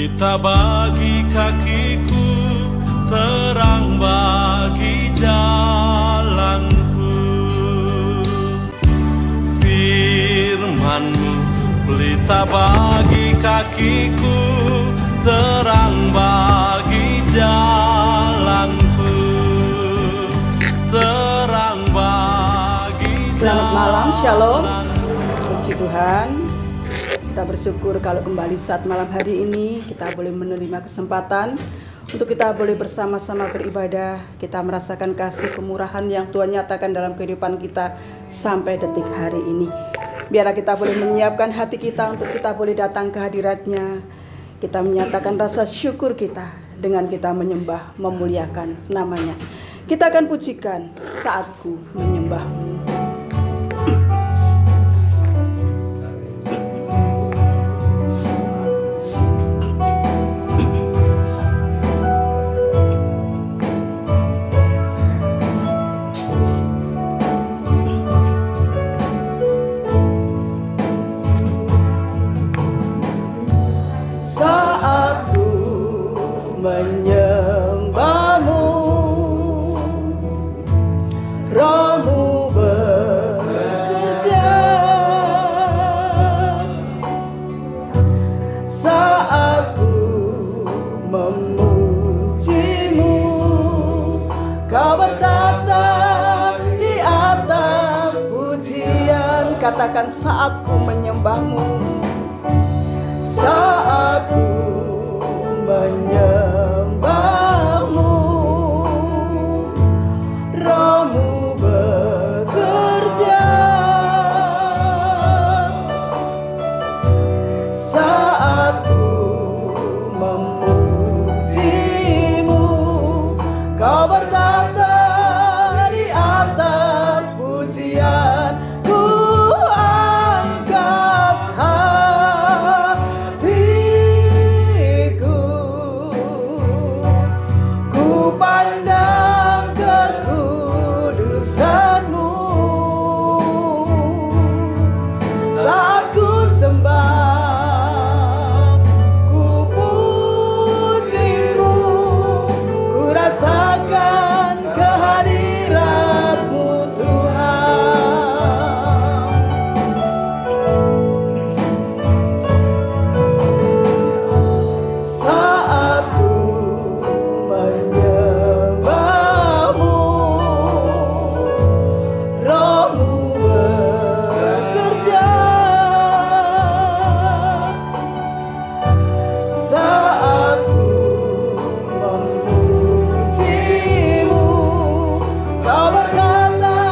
pelita bagi kakiku, terang bagi jalanku. Firman-Mu pelita bagi kakiku, terang bagi jalanku, terang bagi jalanku. Selamat malam, Shalom. Puji Tuhan. Kita bersyukur kalau kembali saat malam hari ini kita boleh menerima kesempatan untuk kita boleh bersama-sama beribadah. Kita merasakan kasih kemurahan yang Tuhan nyatakan dalam kehidupan kita sampai detik hari ini. Biarlah kita boleh menyiapkan hati kita untuk kita boleh datang ke hadirat-Nya. Kita menyatakan rasa syukur kita dengan kita menyembah, memuliakan nama-Nya. Kita akan pujikan Saatku Menyembah-Mu. Menyembah-Mu, Roh-Mu bekerja. Saat-Ku memuji-Mu, Kau bertata di atas pujian. Katakan, saat-Ku menyembah-Mu, saat-Ku menyembah-Mu, Roh-Mu bekerja. Saat-Ku memuji-Mu, Kau bertata di atas pujian. Ku angkat hatiku, ku pandang kekudusan-Mu. Saat ku sembah, ku puji-Mu, ku rasakan kehadirat-Mu Tuhan. Saat ku menyembah-Mu, Roh-Mu bekerja. Saat ku memuji-Mu, Kau berkata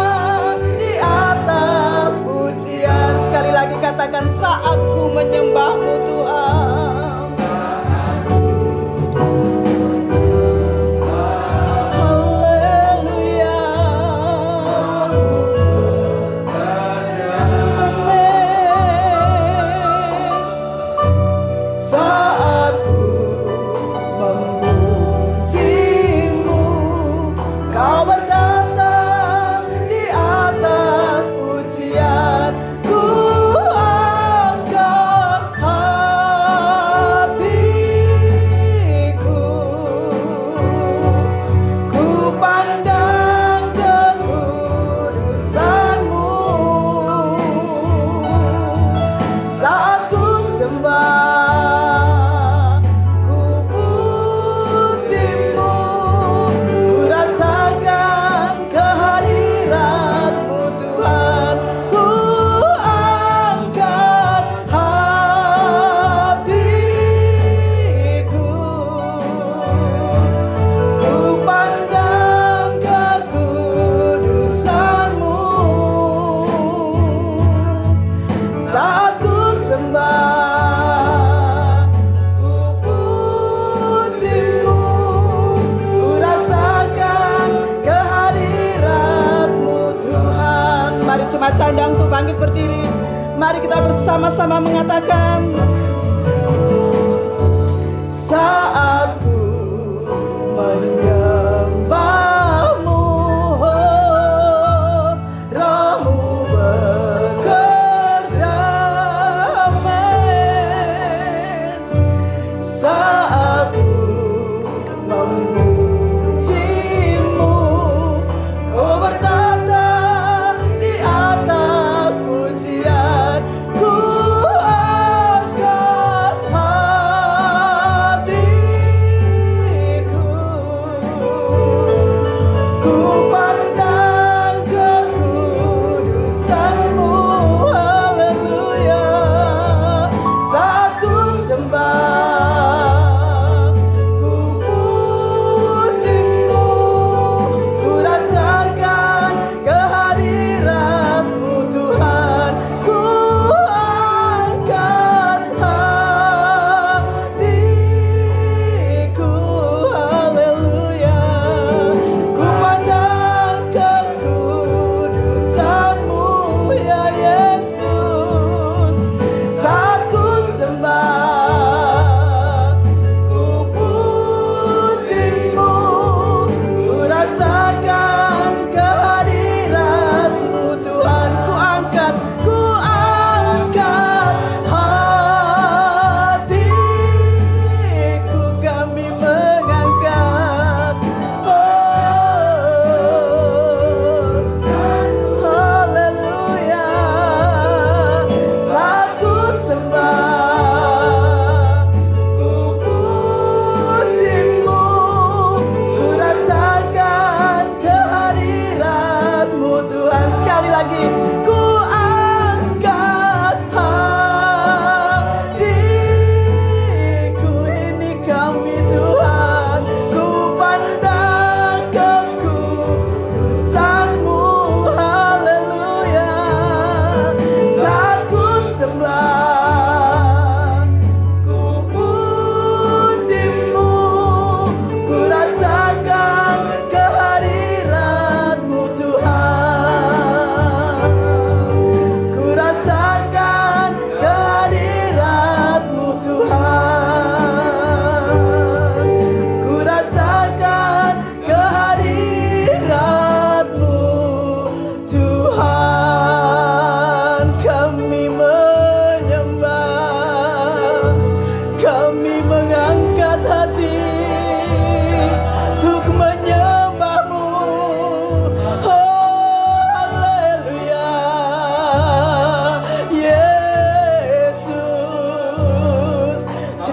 di atas pujian. Sekali lagi katakan, saat ku menyembah-Mu Tuhan. Haleluya. Amin. Saat ku memuji-Mu, Kau bertata di atas pujian. Ku angkat hatiku,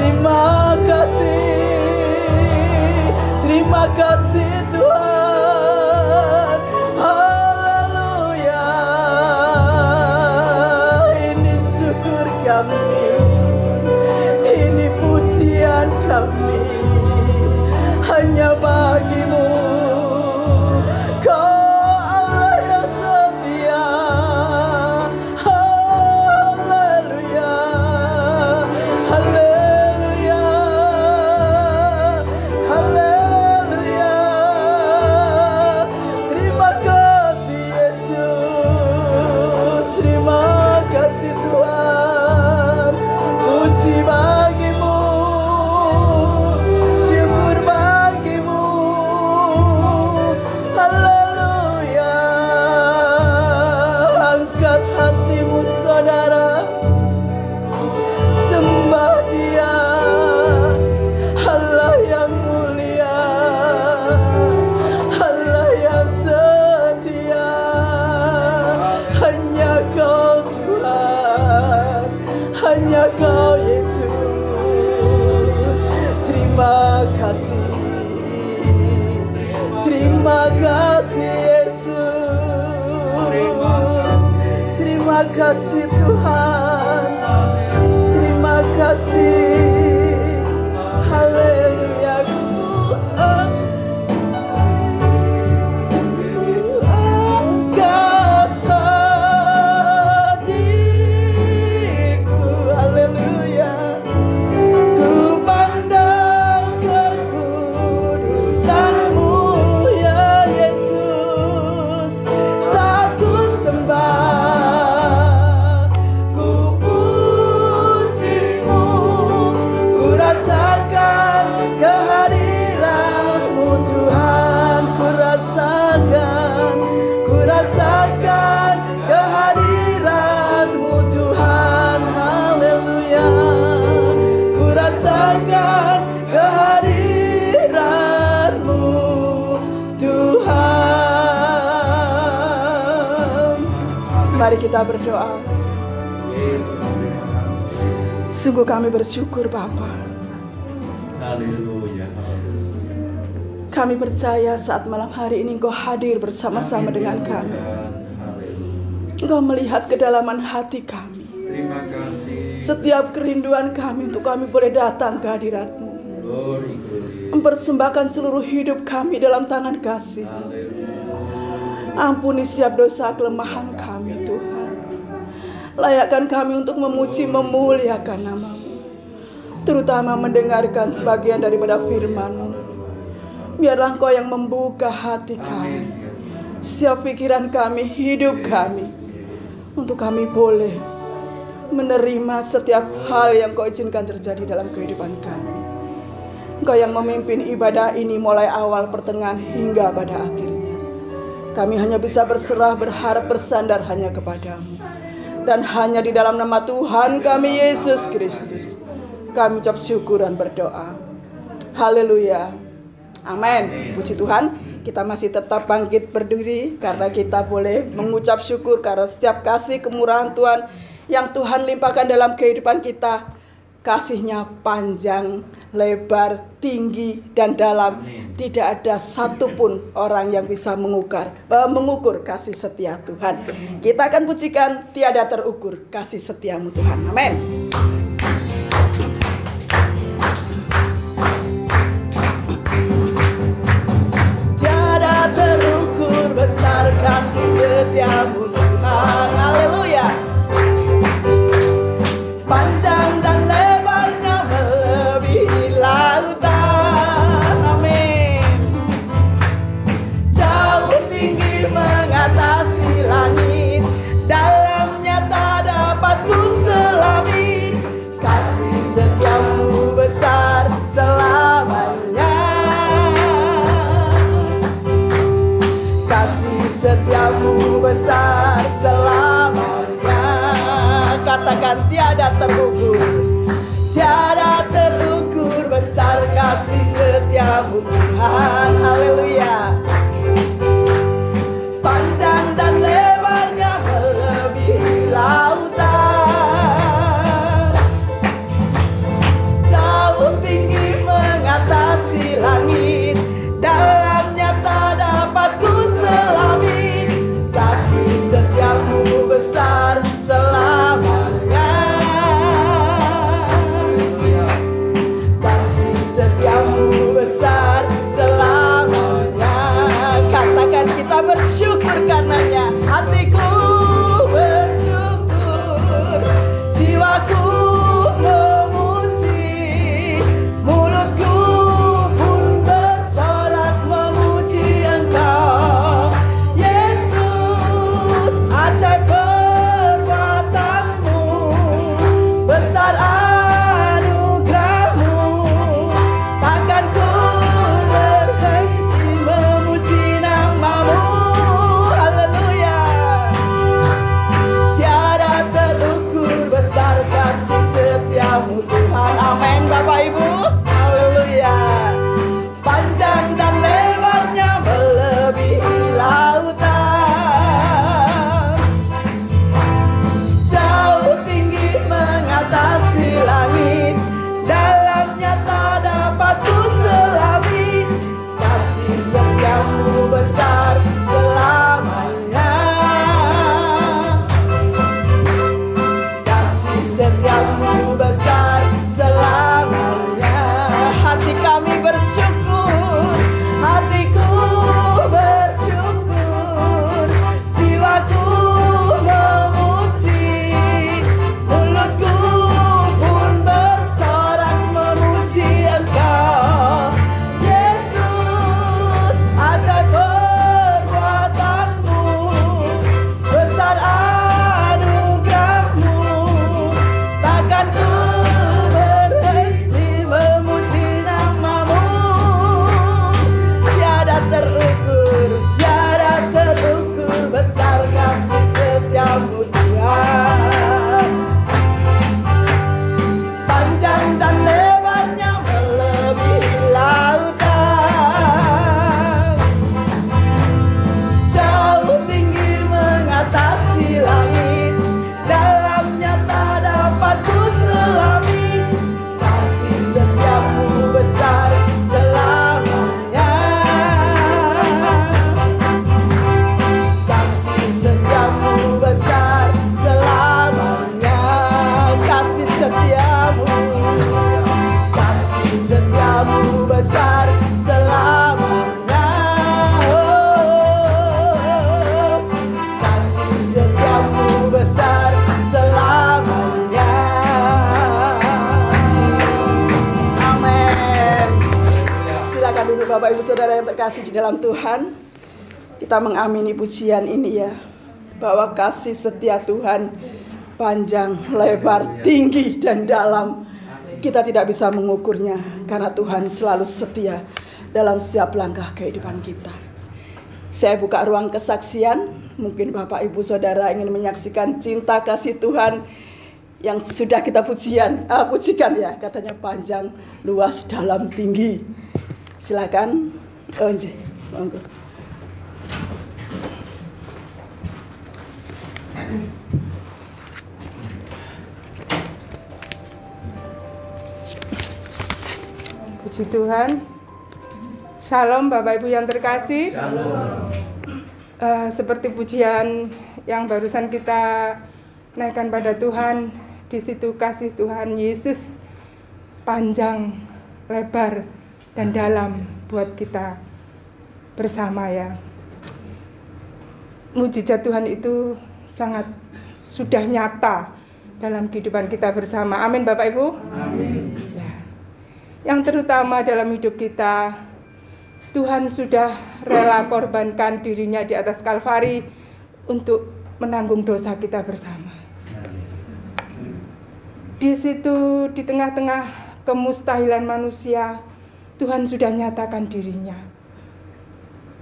Terima kasih Tuhan. Haleluya. Ini syukur kami, ini pujian kami hanya bagimu. Kau Allah yang setia. Haleluya. Haleluya. Haleluya. Terima kasih Yesus. Terima kasih Tuhan. Puji bagimu, syukur bagimu. Haleluya. Angkat hatimu saudara, sembah Dia, Allah yang mulia, Allah yang setia. Hanya Kau Tuhan, hanya Kau Yesus. Terima kasih, terima kasih Yesus. Terima kasih Tuhan, terima kasih. Haleluya. Angkat hatiku, haleluya. Ku pandang kekudusan-Mu ya Yesus. Saat ku sembah, ku puji-Mu, ku rasakan kehadiran-Mu Tuhan. Ku rasakan kehadiran-Mu Tuhan. Haleluya. Ku rasakan kehadiran-Mu Tuhan. Mari kita berdoa. Sungguh kami bersyukur Bapa. Haleluya. Kami percaya saat malam hari ini Engkau hadir bersama-sama dengan kami. Engkau melihat kedalaman hati kami. Terima kasih. Setiap kerinduan kami untuk kami boleh datang ke hadirat-Mu. Mempersembahkan seluruh hidup kami dalam tangan kasih. Ampuni setiap dosa kelemahan kami Tuhan. Layakkan kami untuk memuji memuliakan nama-Mu, terutama mendengarkan sebagian daripada firman-Mu. Biarlah Engkau yang membuka hati kami, setiap pikiran kami, hidup kami, untuk kami boleh menerima setiap hal yang Kau izinkan terjadi dalam kehidupan kami. Engkau yang memimpin ibadah ini mulai awal, pertengahan, hingga pada akhirnya. Kami hanya bisa berserah, berharap, bersandar hanya kepada-Mu. Dan hanya di dalam nama Tuhan kami Yesus Kristus kami ucap syukur dan berdoa. Haleluya. Amin. Puji Tuhan, kita masih tetap bangkit berdiri karena kita boleh mengucap syukur karena setiap kasih kemurahan Tuhan yang Tuhan limpahkan dalam kehidupan kita. Kasih-Nya panjang, lebar, tinggi, dan dalam. Tidak ada satupun orang yang bisa mengukur kasih setia Tuhan. Kita akan pujikan tiada terukur kasih setia-Mu Tuhan. Amin. Tiada terukur besar kasih setia-Mu Tuhan. Haleluya. Panjang dan lebarnya melebihi lautan. Amin. Jauh tinggi mengatasi langit, dalamnya tak dapat ku selami. Kasih setia-Mu besar selamanya. Kasih setia-Mu besar selamanya. Katakan tiada terukur. Tiada terukur besar kasih setia-Mu Tuhan. Haleluya. Panjang dan lebarnya melebihi lautan. Bapak Ibu Saudara yang terkasih di dalam Tuhan, kita mengamini pujian ini ya, bahwa kasih setia Tuhan panjang, lebar, tinggi, dan dalam. Kita tidak bisa mengukurnya karena Tuhan selalu setia dalam setiap langkah kehidupan kita. Saya buka ruang kesaksian. Mungkin Bapak Ibu Saudara ingin menyaksikan cinta kasih Tuhan yang sudah kita pujikan ya, katanya panjang, luas, dalam, tinggi. Silakan. Monggo. Puji Tuhan. Shalom Bapak Ibu yang terkasih. Seperti pujian yang barusan kita naikkan pada Tuhan, di situ kasih Tuhan Yesus panjang, lebar, dan dalam buat kita bersama ya. Mujizat Tuhan itu sangat sudah nyata dalam kehidupan kita bersama. Amin Bapak Ibu. Amin. Ya. Yang terutama dalam hidup kita, Tuhan sudah rela korbankan dirinya di atas Kalvari untuk menanggung dosa kita bersama. Di situ, di tengah-tengah kemustahilan manusia, Tuhan sudah nyatakan dirinya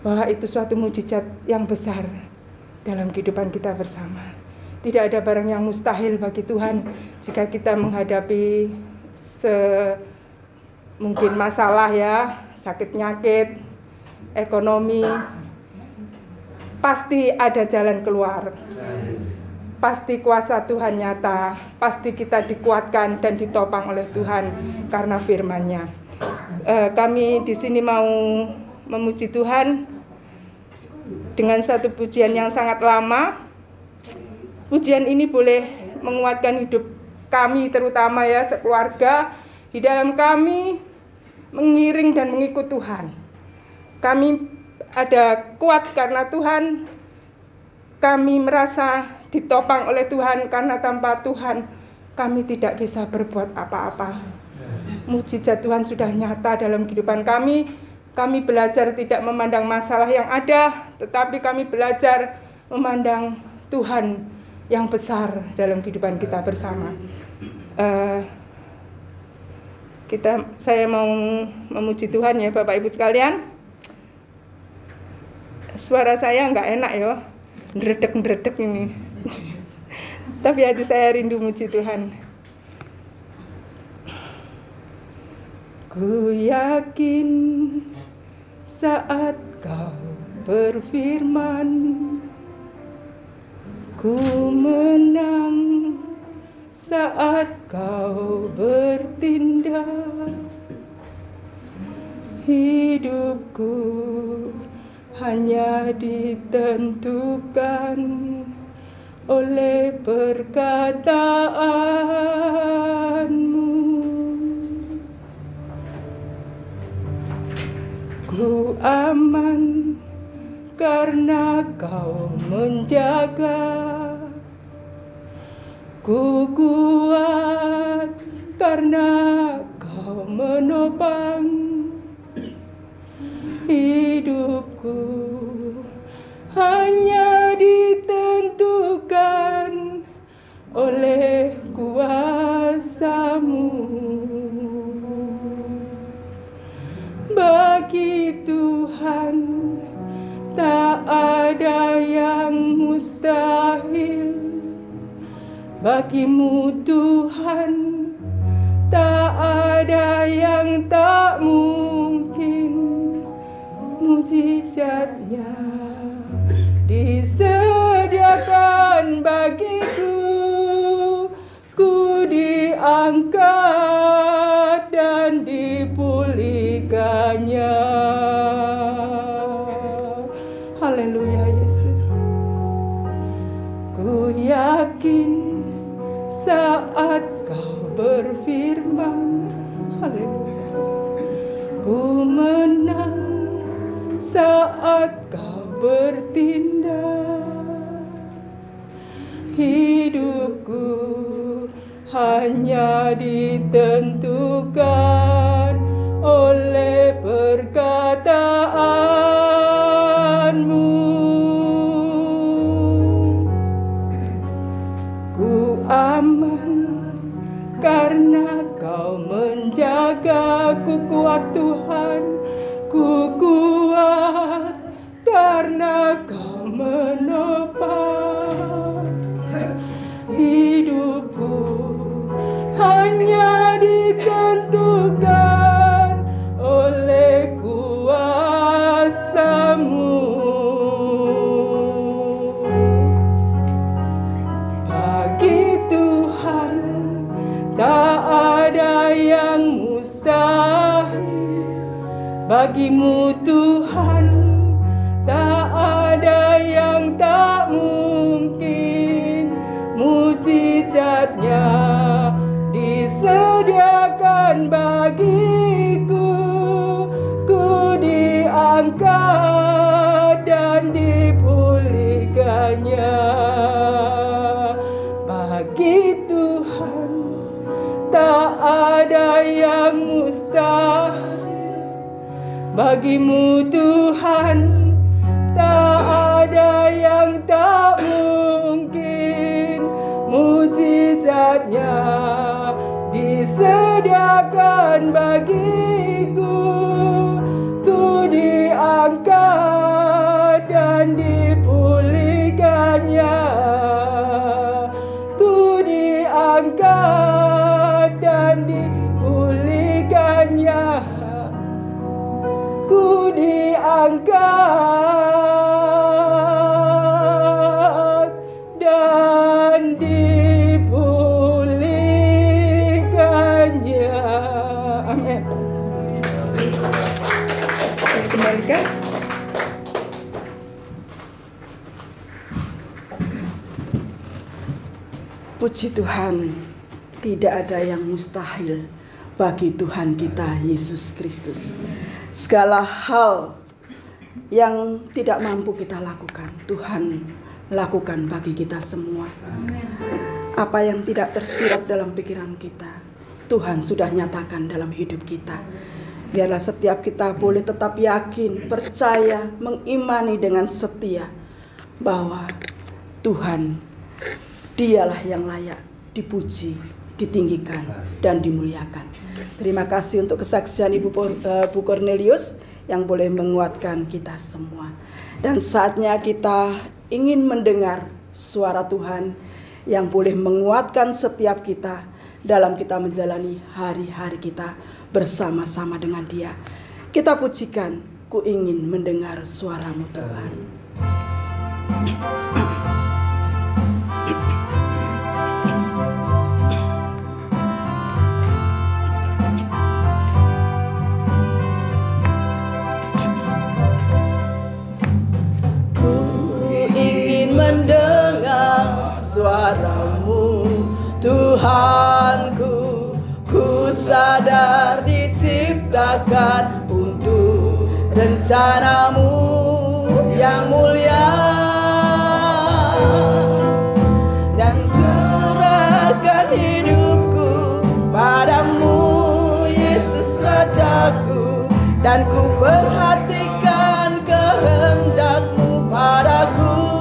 bahwa itu suatu mujizat yang besar dalam kehidupan kita bersama. Tidak ada barang yang mustahil bagi Tuhan jika kita menghadapi mungkin masalah ya, sakit nyakit, ekonomi, pasti ada jalan keluar. Pasti kuasa Tuhan nyata, pasti kita dikuatkan dan ditopang oleh Tuhan karena firman-Nya. Kami di sini mau memuji Tuhan dengan satu pujian yang sangat lama. Pujian ini boleh menguatkan hidup kami terutama ya, sekeluarga. Di dalam kami mengiring dan mengikut Tuhan. Kami ada kuat karena Tuhan. Kami merasa ditopang oleh Tuhan karena tanpa Tuhan kami tidak bisa berbuat apa-apa. Mujizat Tuhan sudah nyata dalam kehidupan kami. Kami belajar tidak memandang masalah yang ada, tetapi kami belajar memandang Tuhan yang besar dalam kehidupan kita bersama. Saya mau memuji Tuhan ya Bapak Ibu sekalian. Suara saya nggak enak ya, ndredeg ini. Tapi hati saya rindu muji Tuhan. Ku yakin saat kau berfirman, ku menang saat kau bertindak. Hidupku hanya ditentukan oleh perkataanmu. Ku aman karena kau menjaga. Ku kuat karena kau menopang. Hidupku hanya ditentukan oleh kuasa-Mu. Bagi Tuhan tak ada yang mustahil. Bagi-Mu Tuhan tak ada yang tak mungkin. Mujizat-Nya disediakan bagiku, ku diangkat dan dipulihkannya. Haleluya Yesus. Ku yakin saat kau berfirman, haleluya, ku menang saat kau bertindak. Hidupku hanya ditentukan oleh perkataan karena Kau menjagaku kuat Tuhan, ku kuat karena Kau menopang hidupku, hanya ditentukan oleh kuasa-Mu. Bagi Tuhan tak ada yang mustahil, bagimu Tuhan tak ada yang tak mungkin. Mujizatnya disediakan bagiku, ku diangkat dan dipulihkannya. Bagi Tuhan tak ada yang mustahil, bagimu Tuhan tak ada yang tak mungkin. Mujizatnya disediakan bagiku, ku diangkat dan dipulihkannya, ku diangkat dan dipulihkannya, ku diangkat dan dipulihkannya. Amin. Kembalikan. Puji Tuhan, tidak ada yang mustahil bagi Tuhan kita Yesus Kristus. Segala hal yang tidak mampu kita lakukan, Tuhan lakukan bagi kita semua. Apa yang tidak tersirat dalam pikiran kita, Tuhan sudah nyatakan dalam hidup kita. Biarlah setiap kita boleh tetap yakin, percaya, mengimani dengan setia bahwa Tuhan, Dialah yang layak dipuji, ditinggikan, dan dimuliakan. Terima kasih untuk kesaksian Ibu Cornelius yang boleh menguatkan kita semua. Dan saatnya kita ingin mendengar suara Tuhan yang boleh menguatkan setiap kita dalam kita menjalani hari-hari kita bersama-sama dengan Dia. Kita pujikan, ku ingin mendengar suara-Mu Tuhan. Mendengar suara-Mu Tuhanku, ku sadar diciptakan untuk rencana-Mu yang mulia, dan serahkan hidupku padamu Yesus Rajaku, dan ku perhatikan kehendak-Mu padaku.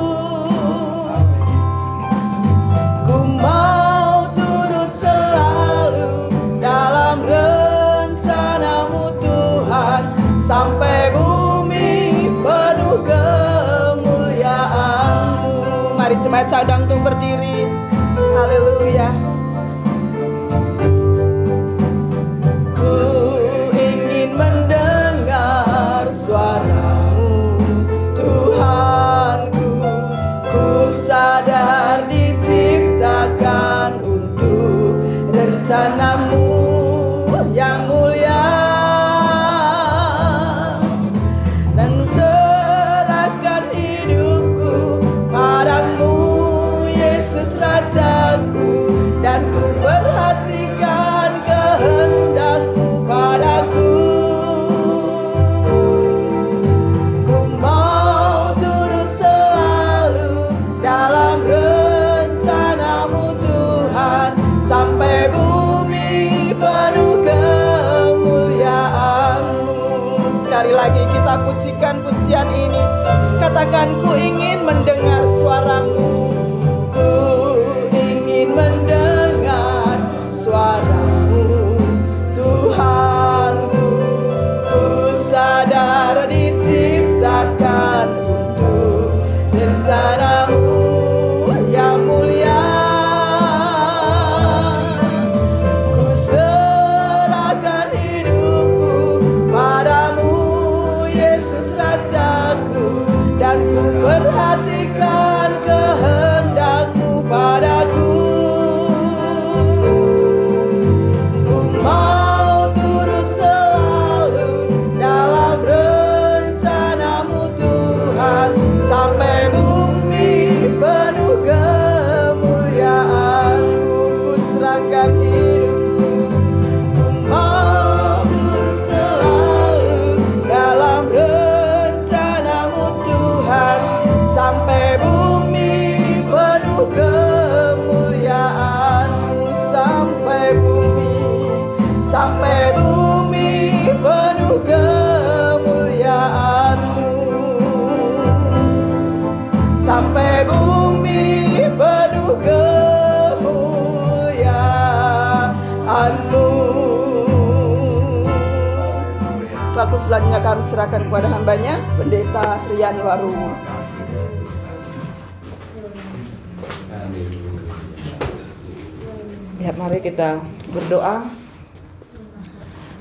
Mau turut selalu dalam rencana-Mu Tuhan, sampai bumi penuh kemuliaan-Mu. Mari jemaat sadang untuk berdiri. Haleluya. Ku ingin mendengar suara-Mu Tuhanku, ku sadar diciptakan untuk rencana-Mu yang mulia, dan serahkan hidupku padamu Yesus Rajaku, dan ku perhatikan kehendak-Mu padaku. Ku mau turut selalu dalam rencana-Mu Tuhan, sampai bumi penuh kemuliaan-Mu. Sekali lagi kita pujikan pujian ini. Katakan, ku ingin mendengar suara-Mu, ku ingin mendengar suara-Mu sampai bumi penuh kemuliaan-Mu, sampai bumi penuh kemuliaan-Mu. Waktu selanjutnya kami serahkan kepada hambanya, Pendeta Rian Waru. Ya, mari kita berdoa.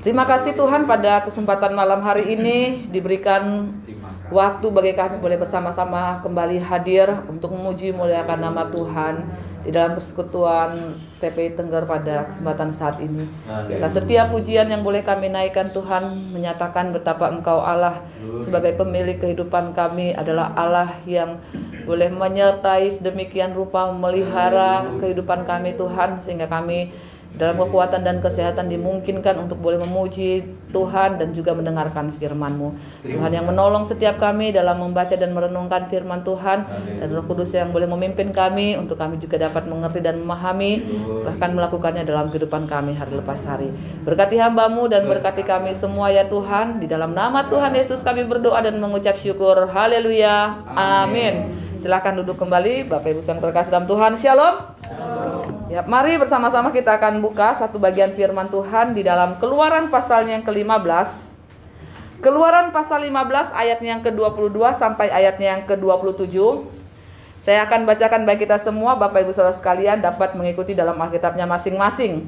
Terima kasih Tuhan, pada kesempatan malam hari ini diberikan waktu bagi kami boleh bersama-sama kembali hadir untuk memuji muliakan nama Tuhan di dalam persekutuan TPI Tengger pada kesempatan saat ini. Biarlah setiap pujian yang boleh kami naikkan Tuhan menyatakan betapa Engkau Allah sebagai pemilik kehidupan kami, adalah Allah yang boleh menyertai sedemikian rupa memelihara kehidupan kami Tuhan, sehingga kami dalam kekuatan dan kesehatan dimungkinkan untuk boleh memuji Tuhan dan juga mendengarkan firman-Mu. Tuhan yang menolong setiap kami dalam membaca dan merenungkan firman Tuhan, dan Roh Kudus yang boleh memimpin kami untuk kami juga dapat mengerti dan memahami, bahkan melakukannya dalam kehidupan kami hari lepas hari. Berkati hamba-Mu dan berkati kami semua ya Tuhan. Di dalam nama Tuhan Yesus kami berdoa dan mengucap syukur. Haleluya. Amin. Silakan duduk kembali Bapak Ibu yang terkasih dalam Tuhan. Shalom. Ya, mari bersama-sama kita akan buka satu bagian firman Tuhan di dalam Keluaran pasalnya yang ke-15. Keluaran pasal 15 ayatnya yang ke-22 sampai ayatnya yang ke-27. Saya akan bacakan bagi kita semua, Bapak Ibu Saudara sekalian dapat mengikuti dalam Alkitabnya masing-masing.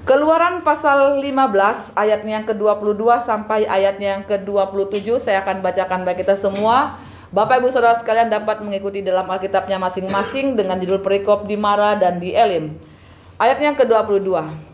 Keluaran pasal 15 ayatnya yang ke-22 sampai ayatnya yang ke-27. Saya akan bacakan bagi kita semua. Bapak Ibu Saudara sekalian dapat mengikuti dalam Alkitabnya masing-masing dengan judul perikop di Mara dan di Elim. Ayat yang ke-22.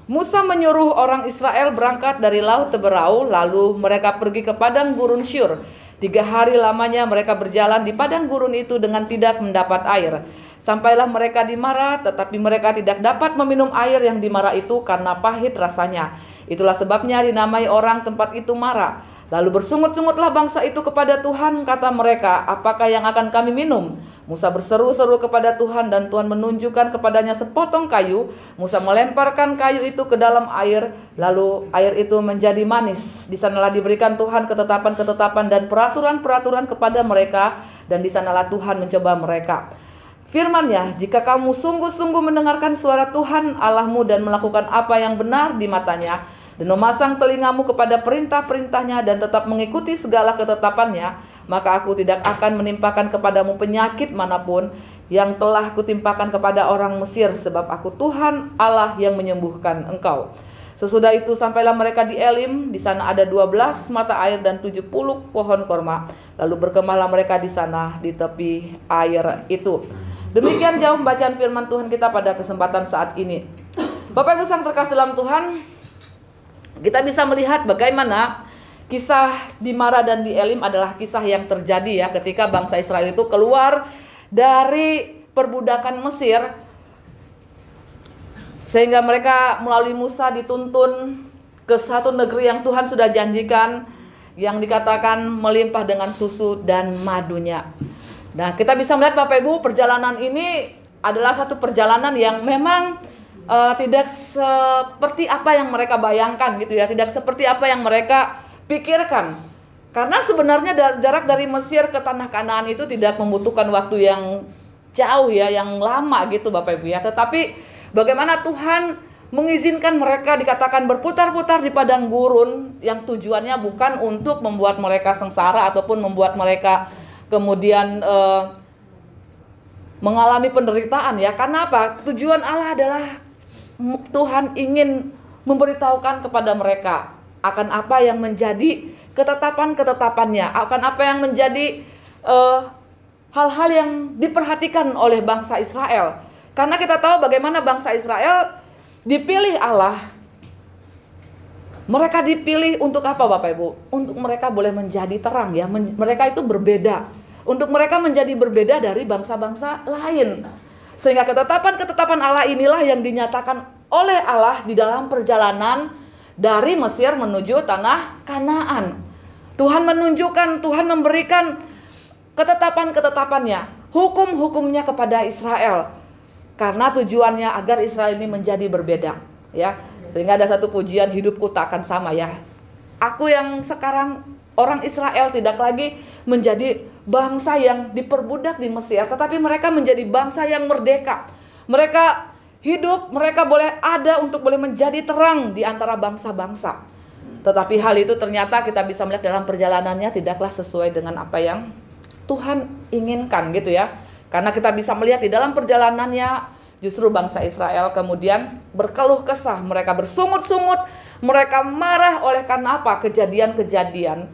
Musa menyuruh orang Israel berangkat dari Laut Teberau, lalu mereka pergi ke padang gurun Syur. 3 hari lamanya mereka berjalan di padang gurun itu dengan tidak mendapat air. Sampailah mereka di Mara, tetapi mereka tidak dapat meminum air yang di Mara itu karena pahit rasanya. Itulah sebabnya dinamai orang tempat itu Mara. Lalu bersungut-sungutlah bangsa itu kepada Tuhan, kata mereka, apakah yang akan kami minum? Musa berseru-seru kepada Tuhan dan Tuhan menunjukkan kepadanya sepotong kayu. Musa melemparkan kayu itu ke dalam air, lalu air itu menjadi manis. Di sanalah diberikan Tuhan ketetapan-ketetapan dan peraturan-peraturan kepada mereka, dan di sanalah Tuhan mencoba mereka. Firman-Nya, jika kamu sungguh-sungguh mendengarkan suara Tuhan Allahmu dan melakukan apa yang benar di matanya, dan memasang telingamu kepada perintah-perintahnya dan tetap mengikuti segala ketetapannya, maka aku tidak akan menimpakan kepadamu penyakit manapun yang telah kutimpakan kepada orang Mesir, sebab aku Tuhan Allah yang menyembuhkan engkau. Sesudah itu sampailah mereka di Elim. Di sana ada 12 mata air dan 70 pohon korma. Lalu berkemahlah mereka di sana di tepi air itu. Demikian jauh pembacaan firman Tuhan kita pada kesempatan saat ini. Bapak Ibu yang terkasih dalam Tuhan, kita bisa melihat bagaimana kisah di Mara dan di Elim adalah kisah yang terjadi ya ketika bangsa Israel itu keluar dari perbudakan Mesir, sehingga mereka melalui Musa dituntun ke satu negeri yang Tuhan sudah janjikan, yang dikatakan melimpah dengan susu dan madunya. Nah, kita bisa melihat Bapak Ibu, perjalanan ini adalah satu perjalanan yang memang tidak seperti apa yang mereka bayangkan gitu ya, tidak seperti apa yang mereka pikirkan. Karena sebenarnya jarak dari Mesir ke tanah Kanaan itu tidak membutuhkan waktu yang jauh ya, yang lama gitu Bapak Ibu ya. Tetapi bagaimana Tuhan mengizinkan mereka dikatakan berputar-putar di padang gurun, yang tujuannya bukan untuk membuat mereka sengsara ataupun membuat mereka kemudian mengalami penderitaan ya. Karena apa? Tujuan Allah adalah Tuhan ingin memberitahukan kepada mereka akan apa yang menjadi ketetapan-ketetapannya, akan apa yang menjadi hal-hal yang diperhatikan oleh bangsa Israel. Karena kita tahu bagaimana bangsa Israel dipilih Allah. Mereka dipilih untuk apa Bapak Ibu? Untuk mereka boleh menjadi terang ya. Mereka itu berbeda. Untuk mereka menjadi berbeda dari bangsa-bangsa lain. Sehingga ketetapan-ketetapan Allah inilah yang dinyatakan oleh Allah di dalam perjalanan dari Mesir menuju tanah Kanaan. Tuhan menunjukkan, Tuhan memberikan ketetapan-ketetapannya, hukum-hukumnya kepada Israel. Karena tujuannya agar Israel ini menjadi berbeda. ya. Sehingga ada satu pujian, hidupku tak akan sama ya. Aku yang sekarang orang Israel tidak lagi menjadi bangsa yang diperbudak di Mesir, tetapi mereka menjadi bangsa yang merdeka. Mereka hidup, mereka boleh ada untuk boleh menjadi terang di antara bangsa-bangsa. Tetapi hal itu ternyata kita bisa melihat dalam perjalanannya tidaklah sesuai dengan apa yang Tuhan inginkan gitu ya. Karena kita bisa melihat di dalam perjalanannya justru bangsa Israel kemudian berkeluh kesah, mereka bersungut-sungut, mereka marah oleh karena apa? Kejadian-kejadian,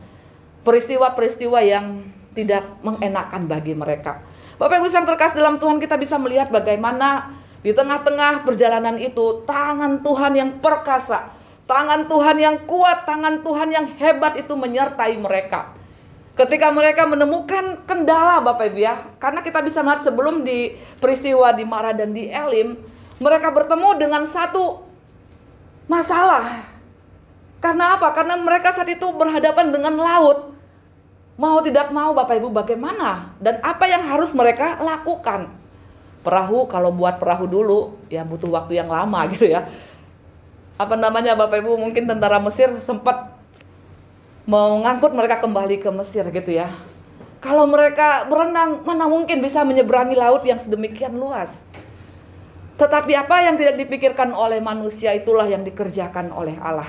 peristiwa-peristiwa yang tidak mengenakan bagi mereka. Bapak Ibu yang terkasih dalam Tuhan, kita bisa melihat bagaimana di tengah-tengah perjalanan itu tangan Tuhan yang perkasa, tangan Tuhan yang kuat, tangan Tuhan yang hebat itu menyertai mereka. Ketika mereka menemukan kendala Bapak Ibu ya, karena kita bisa melihat sebelum di peristiwa di Mara dan di Elim, mereka bertemu dengan satu masalah. Karena apa? Karena mereka saat itu berhadapan dengan laut. Mau tidak mau Bapak Ibu bagaimana? Dan apa yang harus mereka lakukan? Perahu, kalau buat perahu dulu ya butuh waktu yang lama gitu ya. Apa namanya Bapak Ibu, mungkin tentara Mesir sempat mengangkut mereka kembali ke Mesir gitu ya. Kalau mereka berenang, mana mungkin bisa menyeberangi laut yang sedemikian luas. Tetapi apa yang tidak dipikirkan oleh manusia itulah yang dikerjakan oleh Allah.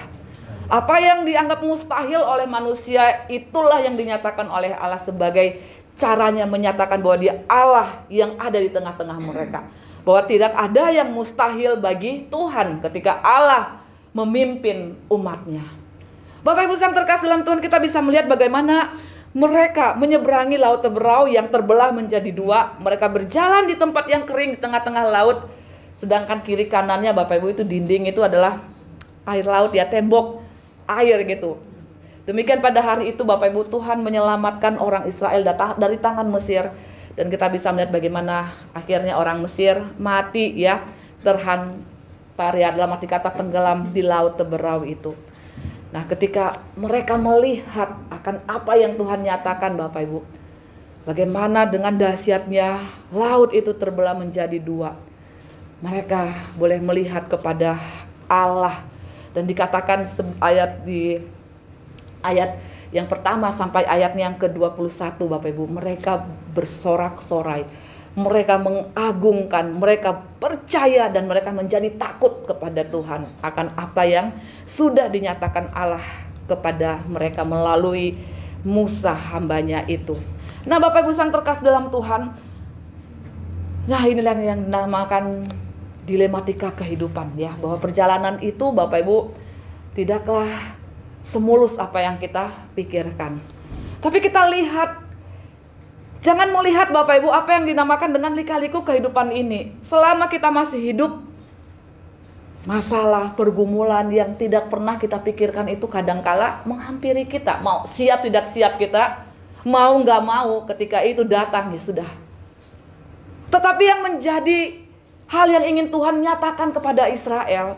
Apa yang dianggap mustahil oleh manusia itulah yang dinyatakan oleh Allah sebagai caranya menyatakan bahwa Dia Allah yang ada di tengah-tengah mereka. Bahwa tidak ada yang mustahil bagi Tuhan ketika Allah memimpin umatnya. Bapak Ibu yang terkasih dalam Tuhan, kita bisa melihat bagaimana mereka menyeberangi laut Teberau yang terbelah menjadi dua. Mereka berjalan di tempat yang kering di tengah-tengah laut. Sedangkan kiri kanannya Bapak Ibu itu dinding itu adalah air laut ya, tembok air gitu. Demikian pada hari itu Bapak Ibu, Tuhan menyelamatkan orang Israel dari tangan Mesir. Dan kita bisa melihat bagaimana akhirnya orang Mesir mati ya, terhantar ya, dalam arti kata tenggelam di laut Teberau itu. Nah ketika mereka melihat akan apa yang Tuhan nyatakan Bapak Ibu, bagaimana dengan dahsyatnya laut itu terbelah menjadi dua, mereka boleh melihat kepada Allah. Dan dikatakan ayat di ayat yang pertama sampai ayatnya yang ke-21 Bapak Ibu, mereka bersorak-sorai, mereka mengagungkan, mereka percaya dan mereka menjadi takut kepada Tuhan akan apa yang sudah dinyatakan Allah kepada mereka melalui Musa hambanya itu. Nah Bapak Ibu yang terkasih dalam Tuhan, nah inilah yang dinamakan dilematika kehidupan ya, bahwa perjalanan itu Bapak Ibu tidaklah semulus apa yang kita pikirkan. Tapi kita lihat, jangan melihat Bapak Ibu apa yang dinamakan dengan lika-liku kehidupan ini. Selama kita masih hidup, masalah, pergumulan yang tidak pernah kita pikirkan itu kadangkala menghampiri kita. Mau siap tidak siap kita, mau nggak mau ketika itu datang ya sudah. Tetapi yang menjadi hal yang ingin Tuhan nyatakan kepada Israel,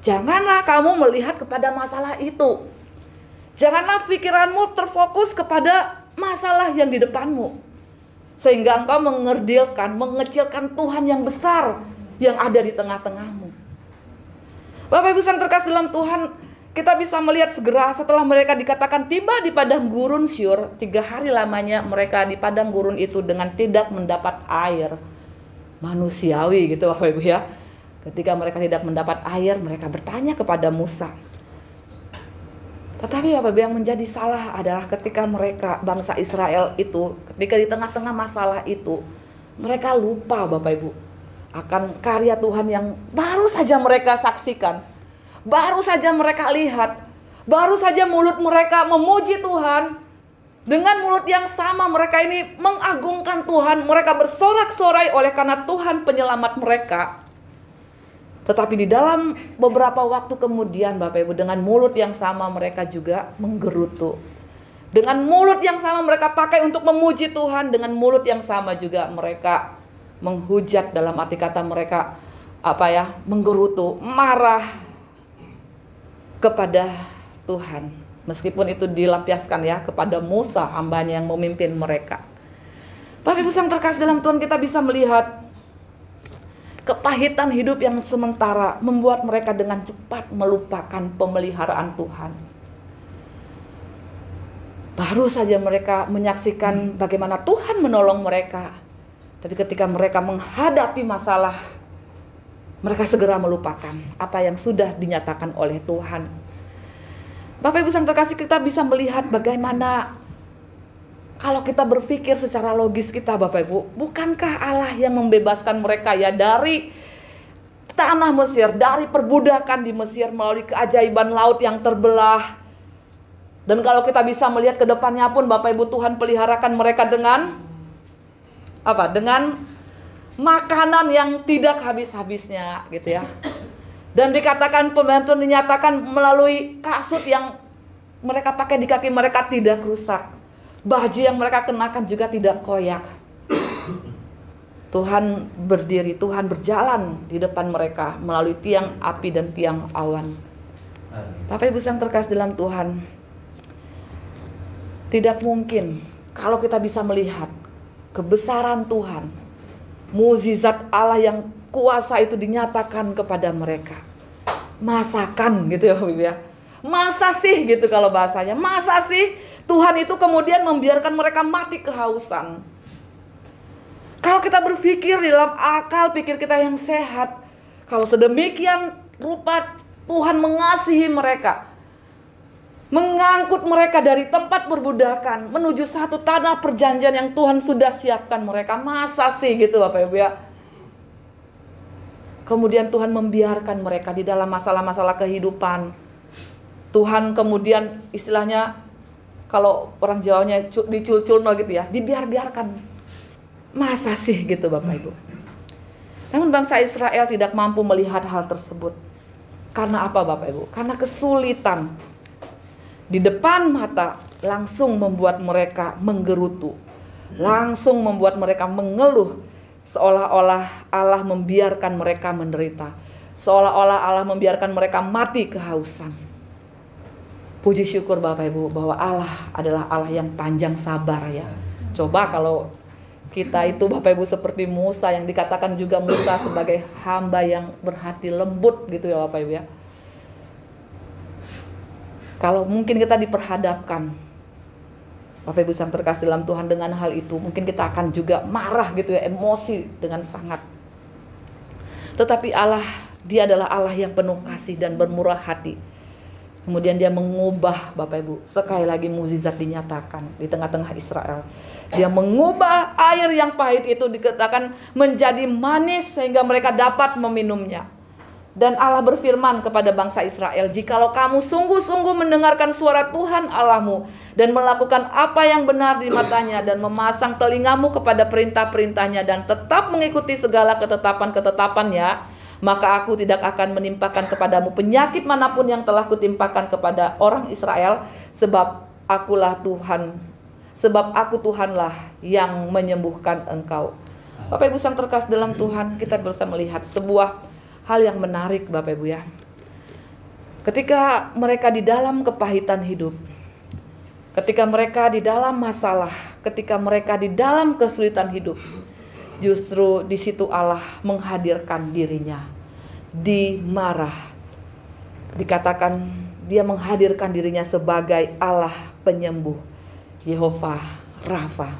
janganlah kamu melihat kepada masalah itu. Janganlah pikiranmu terfokus kepada masalah yang di depanmu, sehingga engkau mengerdilkan, mengecilkan Tuhan yang besar yang ada di tengah-tengahmu. Bapak Ibu yang terkasih dalam Tuhan, kita bisa melihat segera setelah mereka dikatakan tiba di padang gurun Syur, 3 hari lamanya mereka di padang gurun itu dengan tidak mendapat air. Manusiawi gitu Bapak Ibu ya. Ketika mereka tidak mendapat air, mereka bertanya kepada Musa. Tetapi Bapak Ibu, yang menjadi salah adalah ketika mereka, bangsa Israel itu, ketika di tengah-tengah masalah itu, mereka lupa Bapak Ibu akan karya Tuhan yang baru saja mereka saksikan, baru saja mereka lihat, baru saja mulut mereka memuji Tuhan. Dengan mulut yang sama mereka ini mengagungkan Tuhan, mereka bersorak-sorai oleh karena Tuhan penyelamat mereka. Tetapi di dalam beberapa waktu kemudian Bapak Ibu, dengan mulut yang sama mereka juga menggerutu. Dengan mulut yang sama mereka pakai untuk memuji Tuhan, dengan mulut yang sama juga mereka menghujat, dalam arti kata mereka menggerutu, marah kepada Tuhan. Meskipun itu dilampiaskan ya kepada Musa hambanya yang memimpin mereka. Bapak Ibu yang terkasih dalam Tuhan, kita bisa melihat Kepahitan hidup yang sementara membuat mereka dengan cepat melupakan pemeliharaan Tuhan. Baru saja mereka menyaksikan bagaimana Tuhan menolong mereka, tapi ketika mereka menghadapi masalah, mereka segera melupakan apa yang sudah dinyatakan oleh Tuhan. Bapak Ibu yang terkasih, kita bisa melihat bagaimana kalau kita berpikir secara logis kita, Bapak Ibu, bukankah Allah yang membebaskan mereka ya dari tanah Mesir, dari perbudakan di Mesir melalui keajaiban laut yang terbelah. Dan kalau kita bisa melihat ke depannya pun, Bapak Ibu, Tuhan peliharakan mereka dengan apa? Dengan makanan yang tidak habis-habisnya gitu ya. Dan dikatakan pembantu dinyatakan melalui kasut yang mereka pakai di kaki mereka tidak rusak. Baju yang mereka kenakan juga tidak koyak. Tuhan berdiri, Tuhan berjalan di depan mereka melalui tiang api dan tiang awan. Bapak Ibu yang terkasih dalam Tuhan, tidak mungkin kalau kita bisa melihat kebesaran Tuhan, mukjizat Allah yang kuasa itu dinyatakan kepada mereka. Masakan gitu ya Bapak Ibu ya. Masa sih gitu kalau bahasanya. Masa sih Tuhan itu kemudian membiarkan mereka mati kehausan. Kalau kita berpikir di dalam akal pikir kita yang sehat, kalau sedemikian rupa Tuhan mengasihi mereka, mengangkut mereka dari tempat perbudakan menuju satu tanah perjanjian yang Tuhan sudah siapkan mereka, masa sih gitu Bapak Ibu ya. Kemudian Tuhan membiarkan mereka di dalam masalah-masalah kehidupan. Tuhan kemudian istilahnya, kalau orang Jawanya dicul-culno gitu ya, dibiar-biarkan. Masa sih gitu Bapak Ibu. Namun bangsa Israel tidak mampu melihat hal tersebut. Karena apa Bapak Ibu? Karena kesulitan di depan mata langsung membuat mereka menggerutu. Langsung membuat mereka mengeluh. Seolah-olah Allah membiarkan mereka menderita. Seolah-olah Allah membiarkan mereka mati kehausan. Puji syukur Bapak Ibu bahwa Allah adalah Allah yang panjang sabar ya. Coba kalau kita itu Bapak Ibu seperti Musa, yang dikatakan juga Musa sebagai hamba yang berhati lembut gitu ya Bapak Ibu ya. Kalau mungkin kita diperhadapkan Bapak Ibu yang terkasih dalam Tuhan dengan hal itu, mungkin kita akan juga marah gitu ya, emosi dengan sangat. Tetapi Allah, Dia adalah Allah yang penuh kasih dan bermurah hati. Kemudian Dia mengubah Bapak Ibu, sekali lagi mukjizat dinyatakan di tengah-tengah Israel. Dia mengubah air yang pahit itu dikatakan menjadi manis sehingga mereka dapat meminumnya. Dan Allah berfirman kepada bangsa Israel, "Jikalau kamu sungguh-sungguh mendengarkan suara Tuhan Allahmu dan melakukan apa yang benar di matanya dan memasang telingamu kepada perintah-perintahnya dan tetap mengikuti segala ketetapan-ketetapannya, maka aku tidak akan menimpakan kepadamu penyakit manapun yang telah kutimpakan kepada orang Israel, sebab akulah Tuhan, sebab aku Tuhanlah yang menyembuhkan engkau." Bapak Ibu yang terkasih dalam Tuhan, kita bisa melihat sebuah hal yang menarik Bapak Ibu ya. Ketika mereka di dalam kepahitan hidup, ketika mereka di dalam masalah, ketika mereka di dalam kesulitan hidup, justru di situ Allah menghadirkan dirinya. Dimarah. Dikatakan Dia menghadirkan dirinya sebagai Allah penyembuh, Yehova Rafa.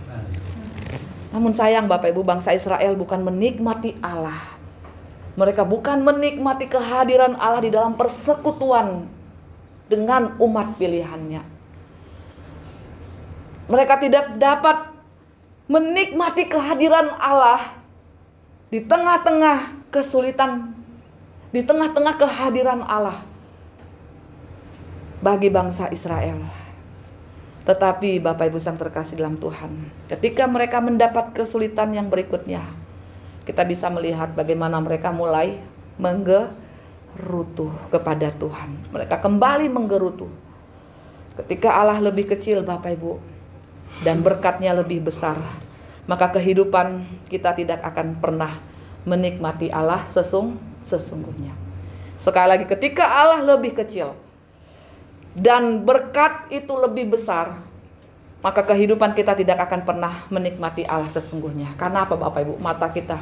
Namun sayang Bapak Ibu, bangsa Israel bukan menikmati Allah. Mereka bukan menikmati kehadiran Allah di dalam persekutuan dengan umat pilihannya. Mereka tidak dapat menikmati kehadiran Allah di tengah-tengah kesulitan, di tengah-tengah kehadiran Allah bagi bangsa Israel. Tetapi Bapak Ibu yang terkasih dalam Tuhan, ketika mereka mendapat kesulitan yang berikutnya, kita bisa melihat bagaimana mereka mulai menggerutu kepada Tuhan. Mereka kembali menggerutu. Ketika Allah lebih kecil Bapak Ibu, dan berkatnya lebih besar, maka kehidupan kita tidak akan pernah menikmati Allah sesungguhnya. Sekali lagi, ketika Allah lebih kecil dan berkat itu lebih besar, maka kehidupan kita tidak akan pernah menikmati Allah sesungguhnya. Karena apa Bapak Ibu? Mata kita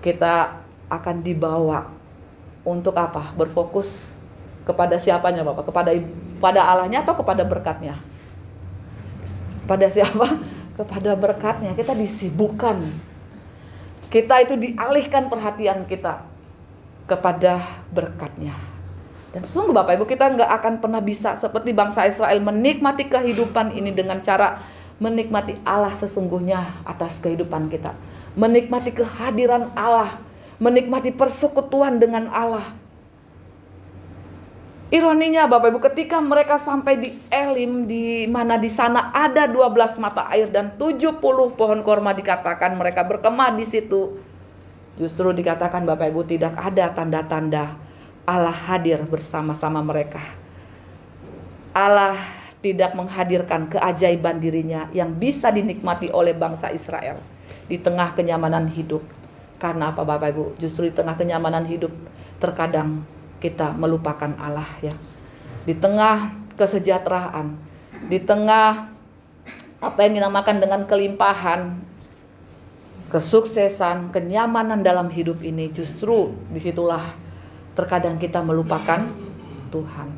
kita akan dibawa untuk apa? Berfokus kepada siapanya Bapak? Kepada Allahnya atau kepada berkatnya? Pada siapa? Kepada berkatnya. Kita disibukkan. Kita itu dialihkan perhatian kita kepada berkatnya. Dan sungguh Bapak Ibu, kita nggak akan pernah bisa seperti bangsa Israel menikmati kehidupan ini dengan cara menikmati Allah sesungguhnya atas kehidupan kita. Menikmati kehadiran Allah, menikmati persekutuan dengan Allah. Ironinya Bapak Ibu, ketika mereka sampai di Elim, di mana di sana ada 12 mata air dan 70 pohon korma, dikatakan mereka berkemah di situ. Justru dikatakan Bapak Ibu, tidak ada tanda-tanda Allah hadir bersama-sama mereka. Allah tidak menghadirkan keajaiban dirinya yang bisa dinikmati oleh bangsa Israel di tengah kenyamanan hidup. Karena apa Bapak Ibu? Justru di tengah kenyamanan hidup terkadang kita melupakan Allah ya. Di tengah kesejahteraan, di tengah apa yang dinamakan dengan kelimpahan, kesuksesan, kenyamanan dalam hidup ini, justru disitulah terkadang kita melupakan Tuhan.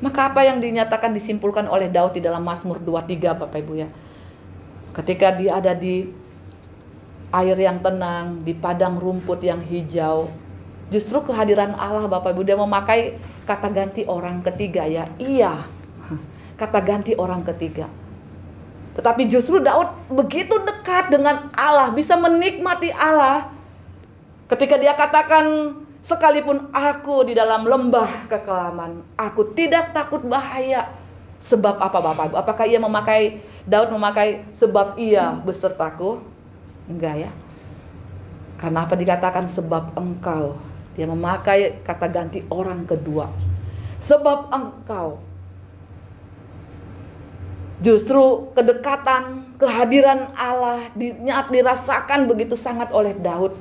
Maka apa yang dinyatakan disimpulkan oleh Daud di dalam Mazmur 23 Bapak Ibu ya. Ketika dia ada di air yang tenang, di padang rumput yang hijau, justru kehadiran Allah Bapak Ibu, dia memakai kata ganti orang ketiga ya. Iya, kata ganti orang ketiga. Tetapi justru Daud begitu dekat dengan Allah, bisa menikmati Allah. Ketika dia katakan, sekalipun aku di dalam lembah kekelaman, aku tidak takut bahaya. Sebab apa Bapak Ibu? Apakah Daud memakai sebab ia besertaku? Enggak ya. Karena apa dikatakan sebab engkau? Dia memakai kata ganti orang kedua. Sebab engkau. Justru kedekatan, kehadiran Allah dirasakan begitu sangat oleh Daud.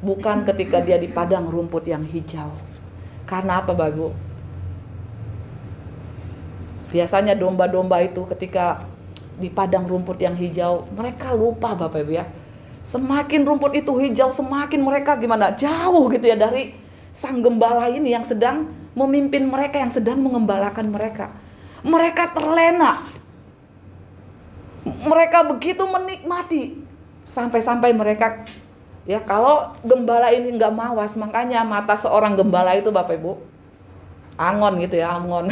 Bukan ketika dia di padang rumput yang hijau. Karena apa Bapak Ibu? Biasanya domba-domba itu ketika di padang rumput yang hijau, mereka lupa Bapak Ibu ya. Semakin rumput itu hijau, semakin mereka gimana? Jauh gitu ya dari sang gembala ini yang sedang memimpin mereka, yang sedang mengembalakan mereka. Mereka terlena. Mereka begitu menikmati. Sampai-sampai mereka, ya kalau gembala ini nggak mawas, makanya mata seorang gembala itu Bapak Ibu, angon gitu ya, angon.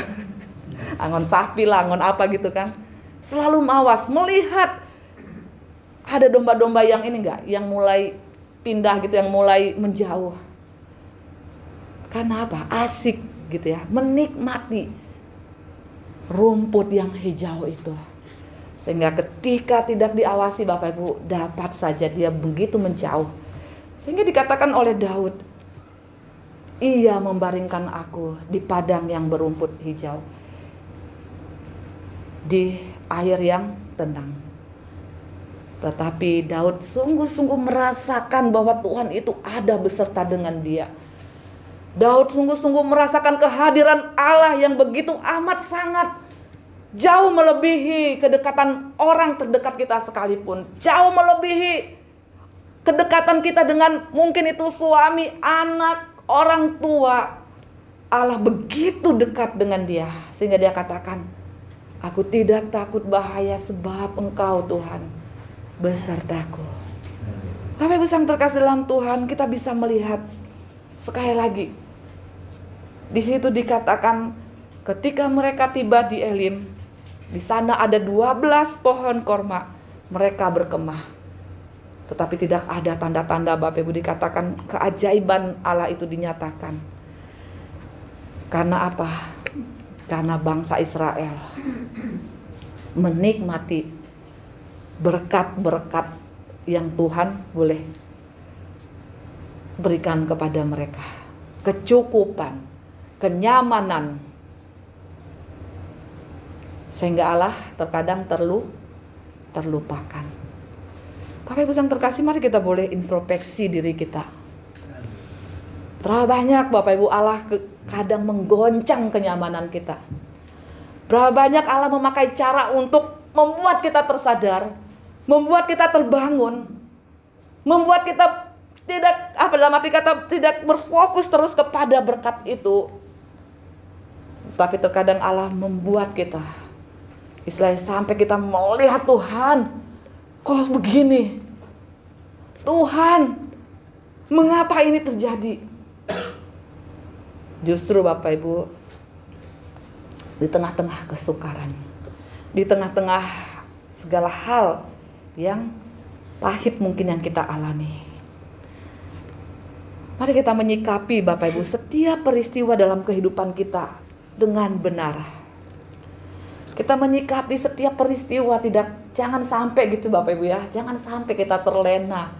Angon sapi lah, angon apa gitu kan. Selalu mawas, melihat ada domba-domba yang ini enggak, yang mulai pindah gitu, yang mulai menjauh. Karena apa? Asik gitu ya, menikmati rumput yang hijau itu. Sehingga ketika tidak diawasi Bapak Ibu, dapat saja dia begitu menjauh. Sehingga dikatakan oleh Daud, ia membaringkan aku di padang yang berumput hijau, di air yang tenang. Tetapi Daud sungguh-sungguh merasakan bahwa Tuhan itu ada beserta dengan dia. Daud sungguh-sungguh merasakan kehadiran Allah yang begitu amat sangat, jauh melebihi kedekatan orang terdekat kita sekalipun. Jauh melebihi kedekatan kita dengan mungkin itu suami, anak, orang tua. Allah begitu dekat dengan dia. Sehingga dia katakan, aku tidak takut bahaya sebab engkau Tuhan besertaku. Bapak Ibu yang terkasih dalam Tuhan, kita bisa melihat sekali lagi. Di situ dikatakan ketika mereka tiba di Elim, di sana ada 12 pohon korma, mereka berkemah. Tetapi tidak ada tanda-tanda Bapak Ibu, dikatakan keajaiban Allah itu dinyatakan. Karena apa? Karena bangsa Israel menikmati berkat-berkat yang Tuhan boleh berikan kepada mereka. Kecukupan, kenyamanan. Sehingga Allah terkadang terlupakan. Bapak Ibu yang terkasih, mari kita boleh introspeksi diri kita. Terlalu banyak Bapak Ibu Allah kadang menggoncang kenyamanan kita. Berapa banyak Allah memakai cara untuk membuat kita tersadar, membuat kita terbangun, membuat kita tidak dalam arti kata tidak berfokus terus kepada berkat itu. Tapi terkadang Allah membuat kita istilahnya sampai kita melihat Tuhan, kok begini? Tuhan, mengapa ini terjadi? Justru Bapak Ibu, di tengah-tengah kesukaran, di tengah-tengah segala hal yang pahit mungkin yang kita alami, mari kita menyikapi Bapak Ibu setiap peristiwa dalam kehidupan kita dengan benar. Kita menyikapi setiap peristiwa, jangan sampai gitu Bapak Ibu ya, jangan sampai kita terlena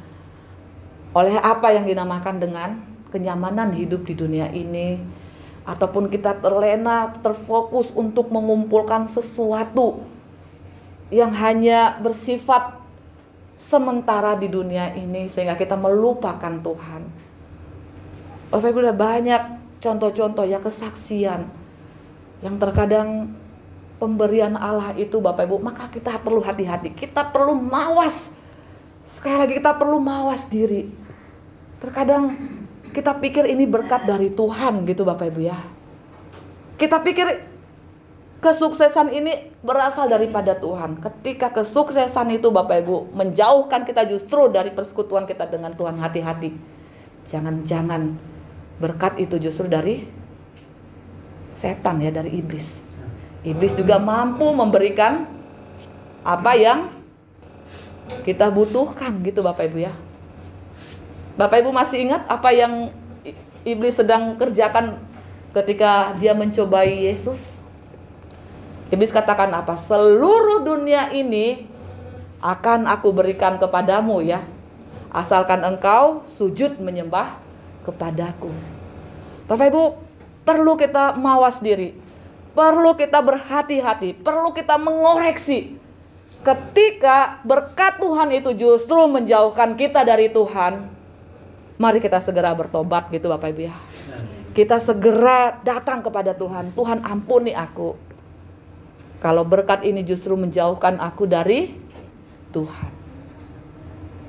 oleh apa yang dinamakan dengan kenyamanan hidup di dunia ini, ataupun kita terlena, terfokus untuk mengumpulkan sesuatu yang hanya bersifat sementara di dunia ini sehingga kita melupakan Tuhan. Bapak Ibu, udah banyak contoh-contoh ya kesaksian yang terkadang pemberian Allah itu Bapak Ibu, maka kita perlu hati-hati, kita perlu mawas. Sekali lagi kita perlu mawas diri. Terkadang kita pikir ini berkat dari Tuhan gitu Bapak Ibu ya. Kita pikir kesuksesan ini berasal daripada Tuhan. Ketika kesuksesan itu Bapak Ibu menjauhkan kita justru dari persekutuan kita dengan Tuhan, hati-hati. Jangan-jangan berkat itu justru dari setan ya, dari iblis. Iblis juga mampu memberikan apa yang kita butuhkan gitu Bapak Ibu ya. Bapak Ibu masih ingat apa yang iblis sedang kerjakan ketika dia mencobai Yesus? Iblis katakan apa? Seluruh dunia ini akan aku berikan kepadamu ya, asalkan engkau sujud menyembah kepadaku. Bapak Ibu, perlu kita mawas diri, perlu kita berhati-hati, perlu kita mengoreksi. Ketika berkat Tuhan itu justru menjauhkan kita dari Tuhan, mari kita segera bertobat gitu Bapak Ibu ya. Kita segera datang kepada Tuhan. Tuhan, ampuni aku. Kalau berkat ini justru menjauhkan aku dari Tuhan.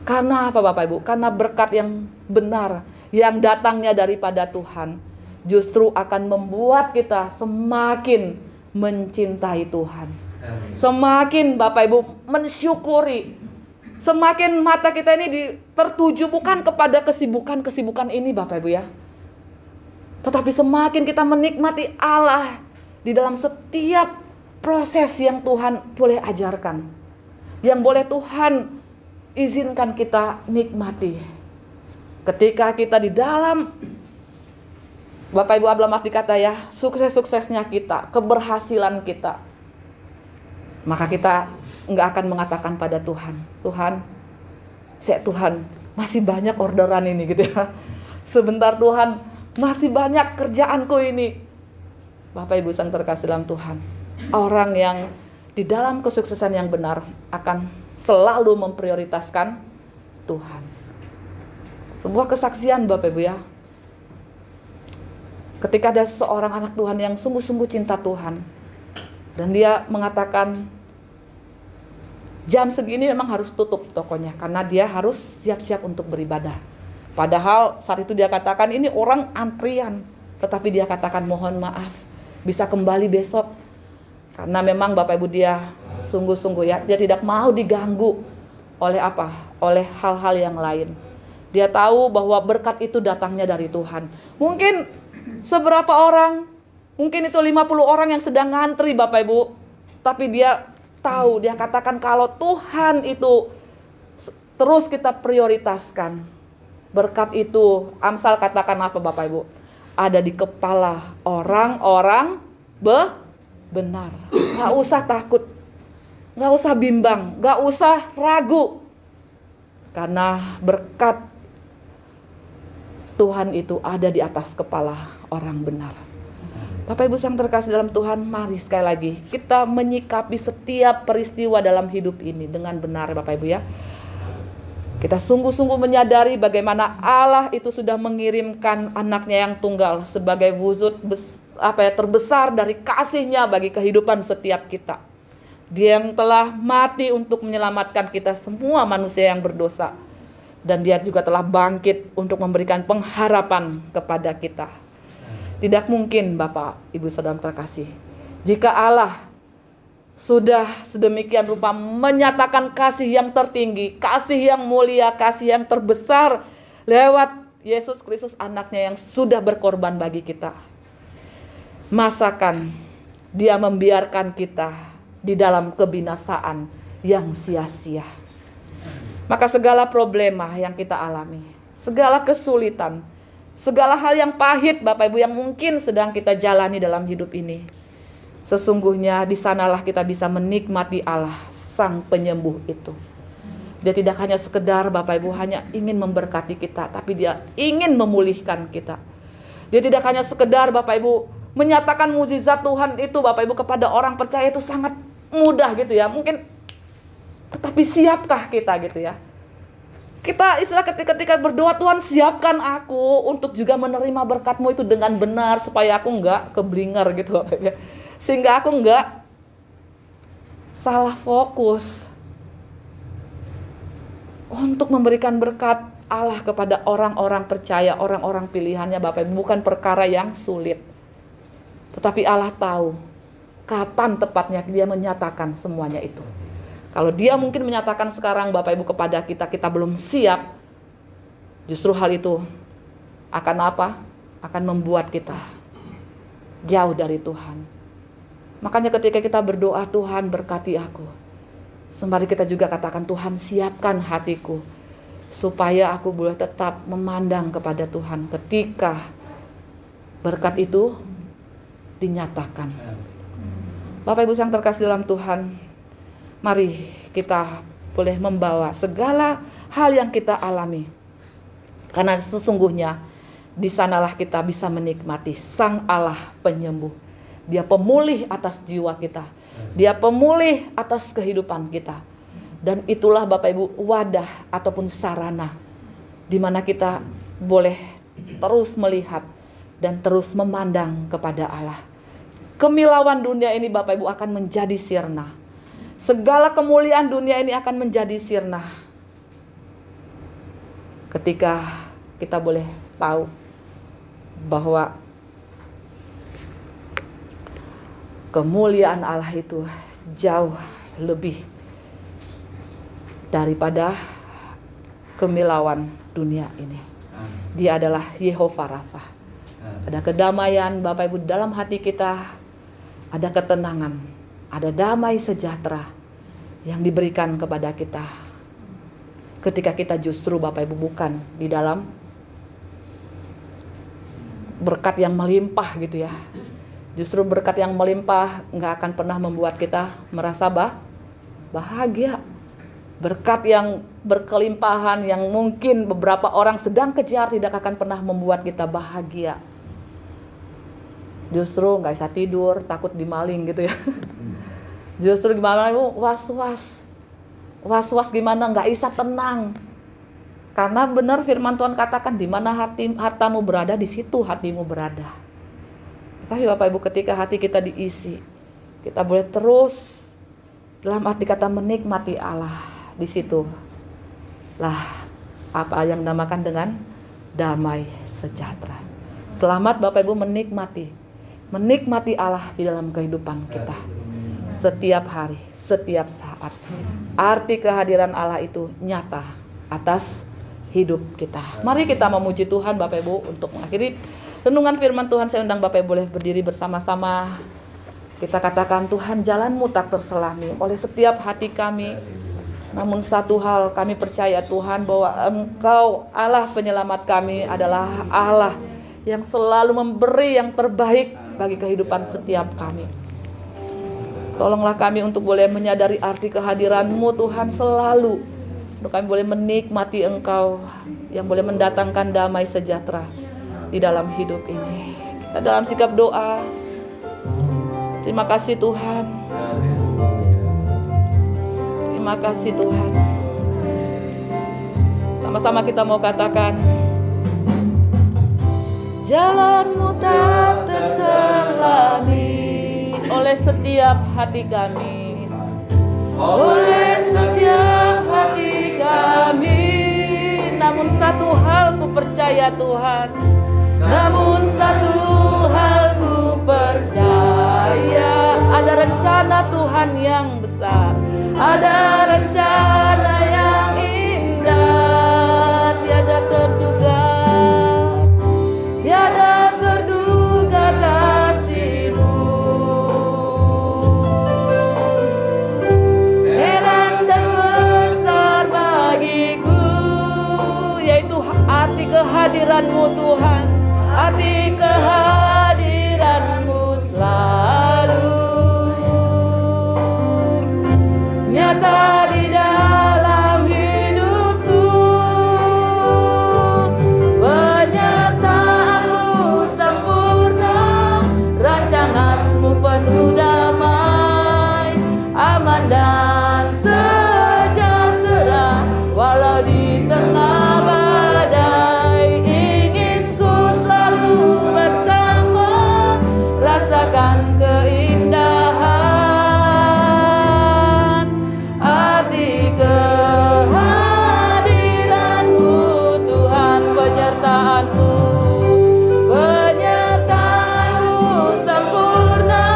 Karena apa Bapak Ibu? Karena berkat yang benar, yang datangnya daripada Tuhan, justru akan membuat kita semakin mencintai Tuhan. Semakin Bapak Ibu mensyukuri. Semakin mata kita ini tertuju bukan kepada kesibukan-kesibukan ini Bapak Ibu ya. Tetapi semakin kita menikmati Allah di dalam setiap proses yang Tuhan boleh ajarkan, yang boleh Tuhan izinkan kita nikmati. Ketika kita di dalam Bapak Ibu dalam arti kata ya, sukses-suksesnya kita, keberhasilan kita, maka kita nggak akan mengatakan pada Tuhan, Tuhan masih banyak orderan ini gitu ya. Sebentar Tuhan, masih banyak kerjaanku ini. Bapak Ibu yang terkasih dalam Tuhan, orang yang di dalam kesuksesan yang benar akan selalu memprioritaskan Tuhan. Sebuah kesaksian Bapak Ibu ya. Ketika ada seorang anak Tuhan yang sungguh-sungguh cinta Tuhan, dan dia mengatakan jam segini memang harus tutup tokonya karena dia harus siap-siap untuk beribadah. Padahal saat itu dia katakan ini orang antrian, tetapi dia katakan mohon maaf, bisa kembali besok. Karena memang Bapak Ibu dia sungguh-sungguh ya, dia tidak mau diganggu oleh apa? Oleh hal-hal yang lain. Dia tahu bahwa berkat itu datangnya dari Tuhan. Mungkin seberapa orang, mungkin itu 50 orang yang sedang ngantri Bapak Ibu, tapi dia tahu, dia katakan kalau Tuhan itu terus kita prioritaskan, berkat itu, Amsal katakan apa Bapak Ibu? Ada di kepala orang-orang benar. Gak usah takut, gak usah bimbang, gak usah ragu. Karena berkat Tuhan itu ada di atas kepala orang benar. Bapak Ibu yang terkasih dalam Tuhan, mari sekali lagi kita menyikapi setiap peristiwa dalam hidup ini dengan benar Bapak Ibu ya. Kita sungguh-sungguh menyadari bagaimana Allah itu sudah mengirimkan anaknya yang tunggal sebagai wujud terbesar dari kasih-Nya bagi kehidupan setiap kita. Dia yang telah mati untuk menyelamatkan kita semua manusia yang berdosa. Dan Dia juga telah bangkit untuk memberikan pengharapan kepada kita. Tidak mungkin Bapak, Ibu, Saudara terkasih, jika Allah sudah sedemikian rupa menyatakan kasih yang tertinggi, kasih yang mulia, kasih yang terbesar lewat Yesus Kristus anaknya yang sudah berkorban bagi kita. Masakan Dia membiarkan kita di dalam kebinasaan yang sia-sia. Maka segala problema yang kita alami, segala kesulitan, segala hal yang pahit Bapak Ibu yang mungkin sedang kita jalani dalam hidup ini, sesungguhnya di sanalah kita bisa menikmati Allah, Sang Penyembuh itu. Dia tidak hanya sekedar Bapak Ibu hanya ingin memberkati kita, tapi Dia ingin memulihkan kita. Dia tidak hanya sekedar Bapak Ibu menyatakan mukjizat Tuhan itu Bapak Ibu kepada orang percaya itu sangat mudah gitu ya. Mungkin tetapi siapkah kita gitu ya? Kita istilah ketika berdoa, Tuhan siapkan aku untuk juga menerima berkat-Mu itu dengan benar supaya aku enggak keblinger gitu Bapak Ibu. Sehingga aku enggak salah fokus untuk memberikan berkat Allah kepada orang-orang percaya, orang-orang pilihannya Bapak Ibu, bukan perkara yang sulit. Tetapi Allah tahu kapan tepatnya Dia menyatakan semuanya itu. Kalau Dia mungkin menyatakan sekarang Bapak Ibu kepada kita, kita belum siap, justru hal itu akan apa? Akan membuat kita jauh dari Tuhan. Makanya ketika kita berdoa, Tuhan berkati aku, sembari kita juga katakan, Tuhan siapkan hatiku, supaya aku boleh tetap memandang kepada Tuhan ketika berkat itu dinyatakan. Bapak Ibu yang terkasih dalam Tuhan, mari kita boleh membawa segala hal yang kita alami. Karena sesungguhnya di sanalah kita bisa menikmati Sang Allah Penyembuh. Dia pemulih atas jiwa kita. Dia pemulih atas kehidupan kita. Dan itulah Bapak Ibu wadah ataupun sarana di mana kita boleh terus melihat dan terus memandang kepada Allah. Kemilauan dunia ini Bapak Ibu akan menjadi sirna. Segala kemuliaan dunia ini akan menjadi sirna ketika kita boleh tahu bahwa kemuliaan Allah itu jauh lebih daripada kemilauan dunia ini. Dia adalah Yehovah Rafa. Ada kedamaian Bapak Ibu dalam hati kita, ada ketenangan, ada damai sejahtera yang diberikan kepada kita ketika kita justru Bapak Ibu bukan di dalam berkat yang melimpah gitu ya. Justru berkat yang melimpah nggak akan pernah membuat kita merasa bahagia. Berkat yang berkelimpahan yang mungkin beberapa orang sedang kejar tidak akan pernah membuat kita bahagia. Justru nggak bisa tidur, takut dimaling gitu ya. Justru gimana was-was gimana, nggak bisa tenang. Karena benar firman Tuhan katakan, di mana hartamu berada, di situ hatimu berada. Tapi Bapak Ibu ketika hati kita diisi, kita boleh terus dalam arti kata menikmati Allah. Di situ lah apa yang dinamakan dengan damai sejahtera. Selamat Bapak Ibu menikmati Allah di dalam kehidupan kita. Setiap hari, setiap saat. Arti kehadiran Allah itu nyata atas hidup kita. Mari kita memuji Tuhan Bapak Ibu untuk mengakhiri renungan firman Tuhan. Saya undang Bapak Ibu boleh berdiri bersama-sama. Kita katakan, Tuhan jalan-Mu tak terselami oleh setiap hati kami. Namun satu hal kami percaya Tuhan, bahwa Engkau Allah penyelamat kami adalah Allah yang selalu memberi yang terbaik bagi kehidupan setiap kami. Tolonglah kami untuk boleh menyadari arti kehadiran-Mu Tuhan selalu. Untuk kami boleh menikmati Engkau yang boleh mendatangkan damai sejahtera di dalam hidup ini. Kita dalam sikap doa. Terima kasih Tuhan. Terima kasih Tuhan. Sama-sama kita mau katakan, jalan-Mu tak terselami oleh setiap hati kami, oleh setiap hati kami. namun satu hal ku percaya Tuhan. Namun satu hal ku percaya, ada rencana Tuhan yang besar, ada rencana yang indah, tiada terduga, tiada terduga kasih-Mu. Heran dan besar bagiku, yaitu arti kehadiran-Mu Tuhan, arti kehadiran-Mu selalu nyata di dalam hidupku. Penyertaan-Mu sempurna, rancangan-Mu penuh damai, aman dan sejahtera walau di tengah badai. Ingin ku selalu bersama, rasakan keindahan arti kehadiran-Mu Tuhan. Penyertaan-Mu, penyertaan-Mu sempurna,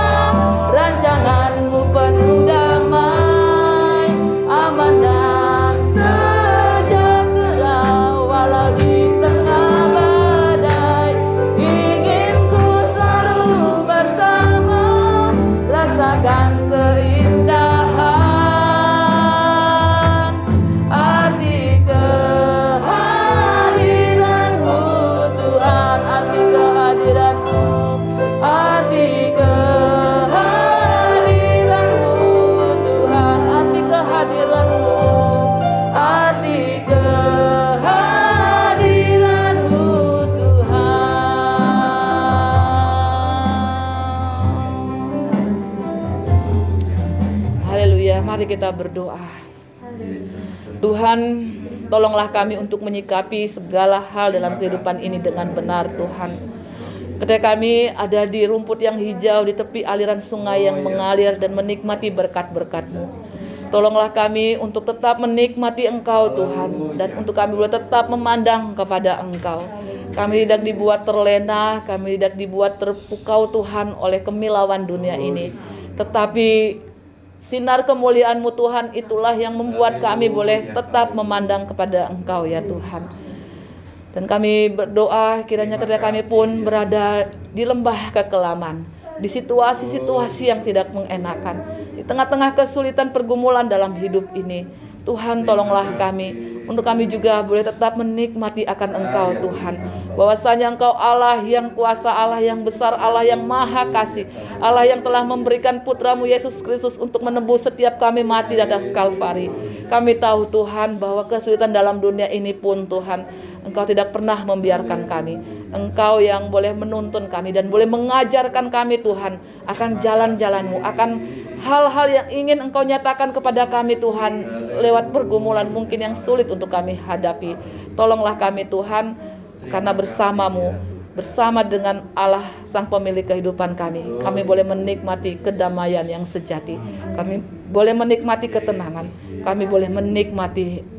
rancangan-Mu penuh damai, aman dan sejahtera walau di tengah badai. Ingin ku selalu bersama, rasakan keindahan arti kehadiran-Mu Tuhan, arti kehadiran-Mu, arti kehadiran-Mu Tuhan, arti kehadiran-Mu, arti kehadiran-Mu Tuhan. Haleluya, mari kita berdoa. Tuhan, tolonglah kami untuk menyikapi segala hal dalam kehidupan ini dengan benar Tuhan. Ketika kami ada di rumput yang hijau, di tepi aliran sungai yang mengalir dan menikmati berkat-berkat-Mu, tolonglah kami untuk tetap menikmati Engkau Tuhan, dan untuk kami boleh tetap memandang kepada Engkau. Kami tidak dibuat terlena, kami tidak dibuat terpukau Tuhan oleh kemilauan dunia ini, tetapi sinar kemuliaan-Mu Tuhan itulah yang membuat kami boleh tetap memandang kepada Engkau ya Tuhan. Dan kami berdoa kiranya ketika kami pun berada di lembah kekelaman, di situasi-situasi yang tidak mengenakan, di tengah-tengah kesulitan pergumulan dalam hidup ini, Tuhan tolonglah kami untuk kami juga boleh tetap menikmati akan Engkau Tuhan, bahwasanya Engkau Allah yang kuasa, Allah yang besar, Allah yang maha kasih, Allah yang telah memberikan putra-Mu Yesus Kristus untuk menebus setiap kami mati di atas Kalvari. Kami tahu Tuhan bahwa kesulitan dalam dunia ini pun Tuhan, Engkau tidak pernah membiarkan kami. Engkau yang boleh menuntun kami dan boleh mengajarkan kami Tuhan akan jalan-jalan-Mu, akan hal-hal yang ingin Engkau nyatakan kepada kami Tuhan lewat pergumulan mungkin yang sulit untuk kami hadapi. Tolonglah kami Tuhan, karena bersama-Mu, bersama dengan Allah Sang Pemilik kehidupan kami boleh menikmati kedamaian yang sejati. Kami boleh menikmati ketenangan. Kami boleh menikmati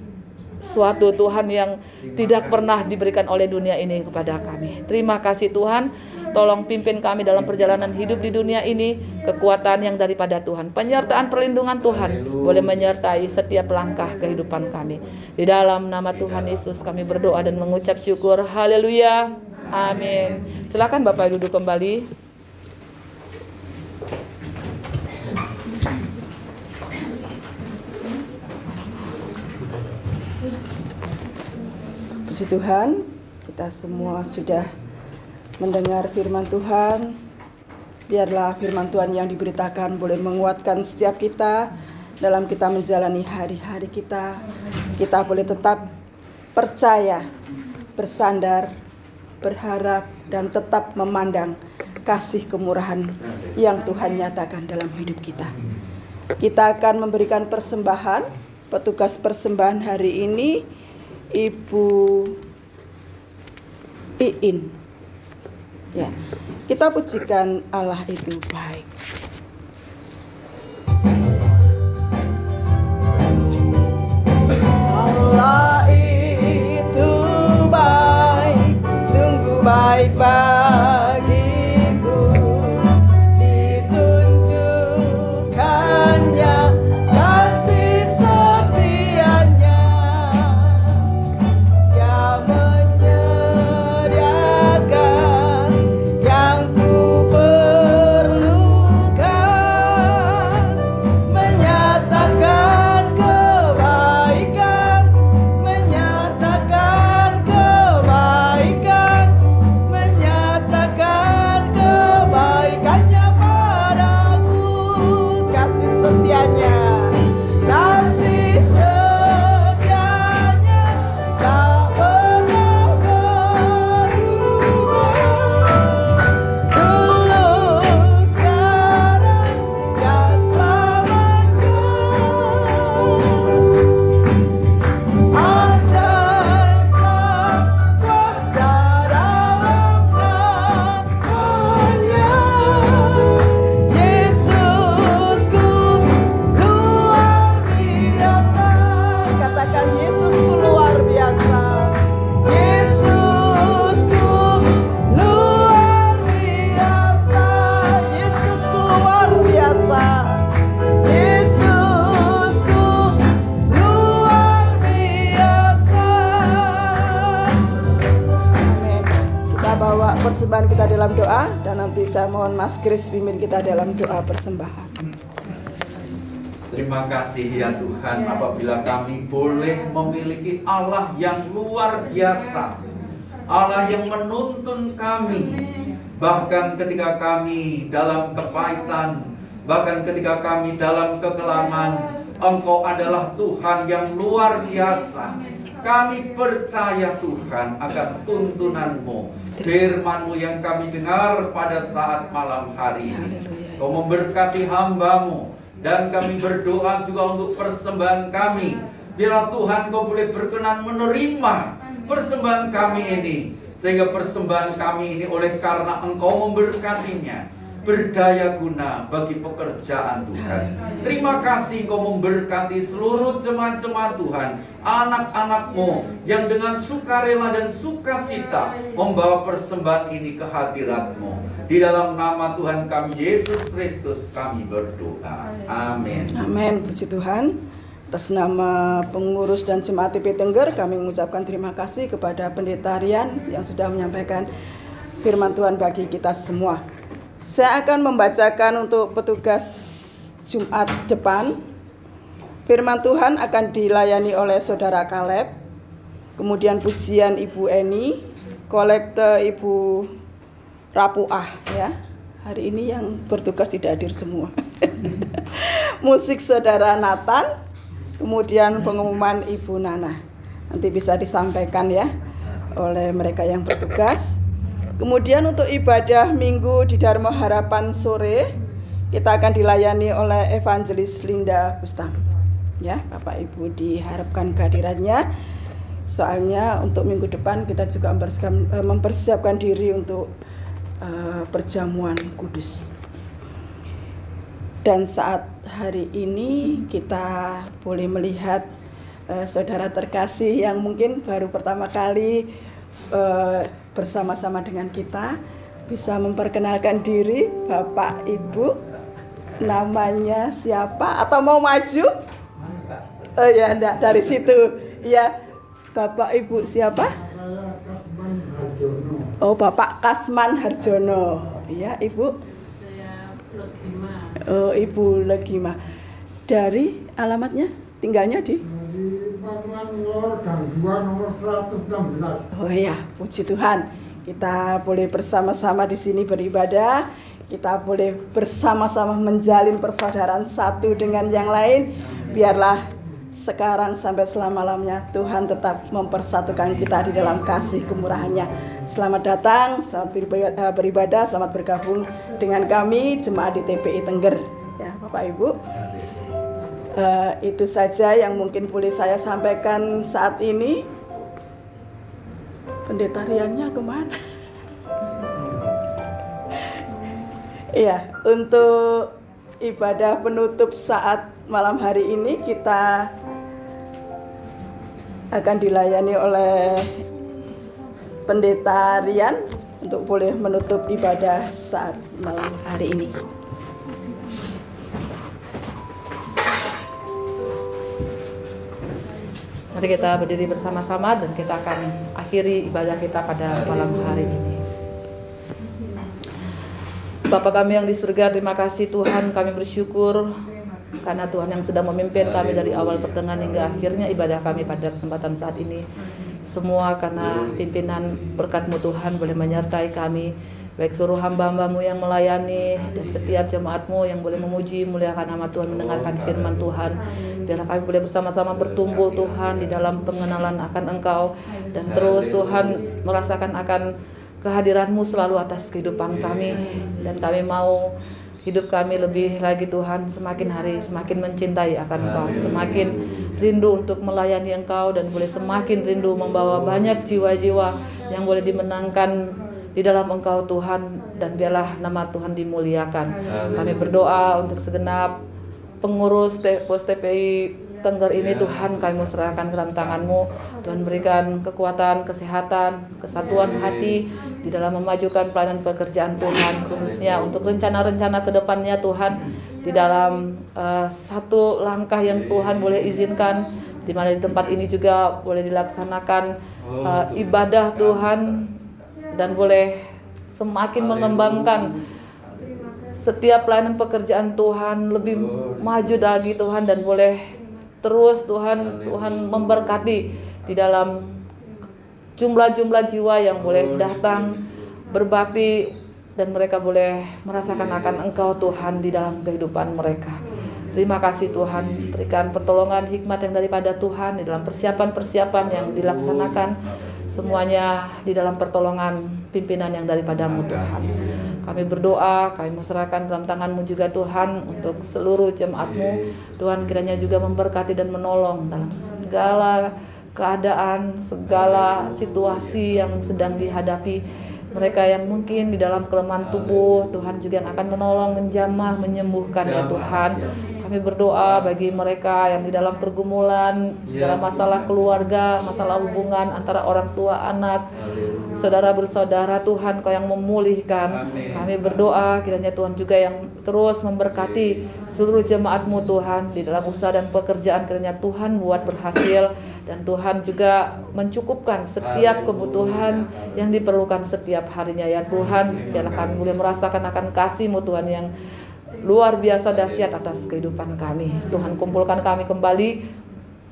suatu Tuhan yang tidak pernah diberikan oleh dunia ini kepada kami. Terima kasih Tuhan. Tolong pimpin kami dalam perjalanan hidup di dunia ini, kekuatan yang daripada Tuhan, penyertaan perlindungan Tuhan boleh menyertai setiap langkah kehidupan kami. Di dalam nama Tuhan Yesus kami berdoa dan mengucap syukur. Haleluya. Amin. Silakan Bapak duduk kembali. Puji Tuhan, kita semua sudah mendengar firman Tuhan. Biarlah firman Tuhan yang diberitakan boleh menguatkan setiap kita dalam kita menjalani hari-hari kita. Kita boleh tetap percaya, bersandar, berharap, dan tetap memandang kasih kemurahan yang Tuhan nyatakan dalam hidup kita. Kita akan memberikan persembahan. Petugas persembahan hari ini Ibu Iin. Ya, kita pujikan Allah itu baik. Allah itu baik bagiku, ditunjukkannya kasih setianya. Dia menyediakan yang ku perlukan, menyatakan kebaikan, menyatakan kebaikan, menyatakan kebaikannya padaku, kasih setianya, kasih setianya tak pernah berubah, dulu sekarang dan selamanya. Ajaiblah kuasa dalam namanya, Yesusku luar biasa. Katakan Yesusku luar biasa, Yesusku luar biasa, Yesusku luar biasa, Yesusku luar biasa. Amin. Kita bawa persembahan kita dalam doa, dan nanti saya mohon Mas Kris pimpin kita dalam doa persembahan. Terima kasih ya Tuhan, apabila kami boleh memiliki Allah yang luar biasa, Allah yang menuntun kami, bahkan ketika kami dalam kepahitan, bahkan ketika kami dalam kekelaman, Engkau adalah Tuhan yang luar biasa. Kami percaya Tuhan akan tuntunan-Mu, firman-Mu yang kami dengar pada saat malam hari ini. Kau memberkati hamba-Mu, dan kami berdoa juga untuk persembahan kami. Biarlah Tuhan Kau boleh berkenan menerima persembahan kami ini, sehingga persembahan kami ini oleh karena Engkau memberkatinya, berdaya guna bagi pekerjaan Tuhan. Terima kasih Engkau memberkati seluruh jemaat-jemaat Tuhan, anak-anak-Mu yang dengan sukarela dan sukacita membawa persembahan ini ke hadirat-Mu. Di dalam nama Tuhan kami Yesus Kristus kami berdoa. Amin. Amin. Puji Tuhan. Atas nama pengurus dan jemaat TP Tengger, kami mengucapkan terima kasih kepada Pendeta Rian yang sudah menyampaikan firman Tuhan bagi kita semua. Saya akan membacakan untuk petugas Jumat depan. Firman Tuhan akan dilayani oleh Saudara Kaleb, kemudian pujian Ibu Eni, kolekte Ibu Rapuah ya. Hari ini yang bertugas tidak hadir semua. Musik Saudara Nathan, kemudian pengumuman Ibu Nana. Nanti bisa disampaikan ya oleh mereka yang bertugas. Kemudian untuk ibadah Minggu di Dharma Harapan sore, kita akan dilayani oleh Evangelis Linda Bustam. Ya, Bapak Ibu diharapkan kehadirannya. Soalnya untuk minggu depan kita juga mempersiapkan diri untuk perjamuan kudus. Dan saat hari ini kita boleh melihat saudara terkasih yang mungkin baru pertama kali bersama-sama dengan kita, bisa memperkenalkan diri. Bapak Ibu namanya siapa atau mau maju? Oh ya, enggak, dari situ ya. Bapak Ibu siapa? Oh, Bapak Kasman Harjono. Iya, Ibu. Saya Legima. Oh, Ibu Legima. Dari alamatnya, tinggalnya di Pamuan Lor Gang 2 nomor 116. Oh iya, puji Tuhan. Kita boleh bersama-sama di sini beribadah. Kita boleh bersama-sama menjalin persaudaraan satu dengan yang lain. Biarlah sekarang sampai selama-lamanya Tuhan tetap mempersatukan kita di dalam kasih kemurahannya. Selamat datang, selamat beribadah, selamat bergabung dengan kami jemaat di TPI Tengger. Ya, Bapak Ibu. Itu saja yang mungkin boleh saya sampaikan saat ini. Pendetariannya kemana? Iya, untuk ibadah penutup saat malam hari ini kita akan dilayani oleh Pendeta Rian untuk boleh menutup ibadah saat malam hari ini. Mari kita berdiri bersama-sama dan kita akan akhiri ibadah kita pada malam hari ini. Bapa kami yang di surga, terima kasih Tuhan, kami bersyukur karena Tuhan yang sudah memimpin kami dari awal pertengahan hingga akhirnya ibadah kami pada kesempatan saat ini. Semua karena pimpinan berkat-Mu Tuhan boleh menyertai kami, baik seluruh hamba-hamba-Mu yang melayani dan setiap jemaat-Mu yang boleh memuji, muliakan nama Tuhan, mendengarkan firman Tuhan. Biarlah kami boleh bersama-sama bertumbuh Tuhan di dalam pengenalan akan Engkau, dan terus Tuhan merasakan akan kehadiran-Mu selalu atas kehidupan kami, dan kami mau hidup kami lebih lagi Tuhan semakin hari semakin mencintai akan Engkau, semakin rindu untuk melayani Engkau, dan boleh semakin rindu membawa banyak jiwa-jiwa yang boleh dimenangkan di dalam Engkau Tuhan, dan biarlah nama Tuhan dimuliakan. Kami berdoa untuk segenap pengurus Pos TPI Tengger ini Tuhan, kami mau serahkan ke dalam tangan-Mu. Tuhan berikan kekuatan, kesehatan, kesatuan hati di dalam memajukan pelayanan pekerjaan Tuhan, khususnya untuk rencana-rencana ke depannya Tuhan, di dalam satu langkah yang Tuhan boleh izinkan, di mana di tempat ini juga boleh dilaksanakan ibadah Tuhan, dan boleh semakin mengembangkan setiap pelayanan pekerjaan Tuhan lebih maju lagi Tuhan, dan boleh terus Tuhan memberkati di dalam jumlah-jumlah jiwa yang boleh datang berbakti, dan mereka boleh merasakan akan Engkau Tuhan di dalam kehidupan mereka. Terima kasih Tuhan, berikan pertolongan hikmat yang daripada Tuhan di dalam persiapan-persiapan yang dilaksanakan, semuanya di dalam pertolongan pimpinan yang daripada-Mu Tuhan. Kami berdoa, kami serahkan dalam tangan-Mu juga Tuhan untuk seluruh jemaat-Mu. Tuhan kiranya juga memberkati dan menolong dalam segala keadaan, segala situasi yang sedang dihadapi. Mereka yang mungkin di dalam kelemahan tubuh, Tuhan juga yang akan menolong, menjamah, menyembuhkan ya Tuhan. Kami berdoa bagi mereka yang di dalam pergumulan, dalam masalah keluarga, masalah hubungan antara orang tua, anak, saudara bersaudara, Tuhan Kau yang memulihkan. Kami berdoa kiranya Tuhan juga yang terus memberkati seluruh jemaat-Mu Tuhan di dalam usaha dan pekerjaan, kiranya Tuhan buat berhasil, dan Tuhan juga mencukupkan setiap kebutuhan yang diperlukan setiap harinya ya Tuhan. Biarlah kami boleh merasakan akan kasih-Mu Tuhan yang luar biasa dahsyat atas kehidupan kami. Tuhan, kumpulkan kami kembali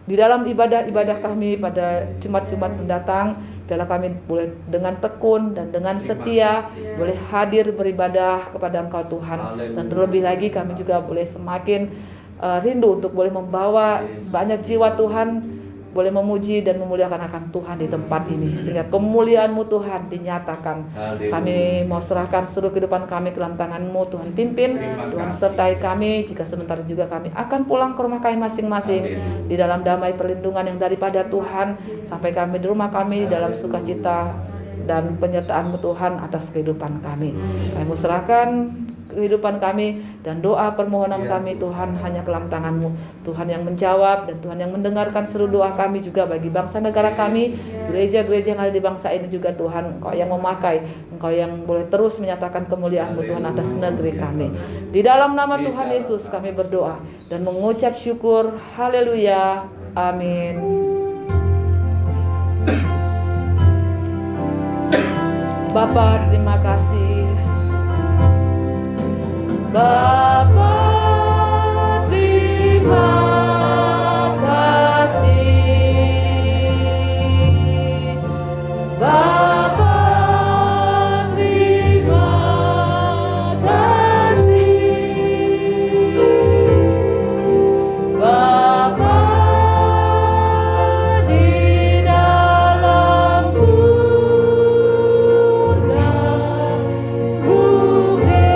di dalam ibadah-ibadah kami pada Jumat-Jumat mendatang. Biarlah kami boleh dengan tekun dan dengan setia boleh hadir beribadah kepada Engkau Tuhan, dan terlebih lagi kami juga boleh semakin rindu untuk boleh membawa banyak jiwa Tuhan, boleh memuji dan memuliakan akan Tuhan di tempat ini, sehingga kemuliaan-Mu Tuhan dinyatakan. Kami mau serahkan seluruh kehidupan kami ke dalam tangan-Mu Tuhan, pimpin, Tuhan sertai kami, jika sebentar juga kami akan pulang ke rumah kami masing-masing di dalam damai perlindungan yang daripada Tuhan, sampai kami di rumah kami dalam sukacita dan penyertaan-Mu Tuhan atas kehidupan kami. Kami mau serahkan kehidupan kami dan doa permohonan kami Tuhan hanya ke dalam tangan-Mu, Tuhan yang menjawab dan Tuhan yang mendengarkan seluruh doa kami juga bagi bangsa negara kami, gereja-gereja yang ada di bangsa ini juga Tuhan. Engkau yang memakai, Engkau yang boleh terus menyatakan kemuliaan-Mu Tuhan atas negeri kami. Di dalam nama Tuhan Yesus kami berdoa dan mengucap syukur. Haleluya, amin. Bapa, terima kasih. Bapa, terima kasih. Bapa, terima kasih. Bapa di dalam surga, ku beri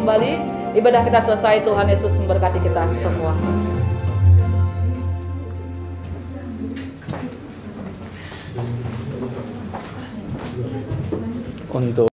kembali. Ibadah kita selesai. Tuhan Yesus memberkati kita semua. Untuk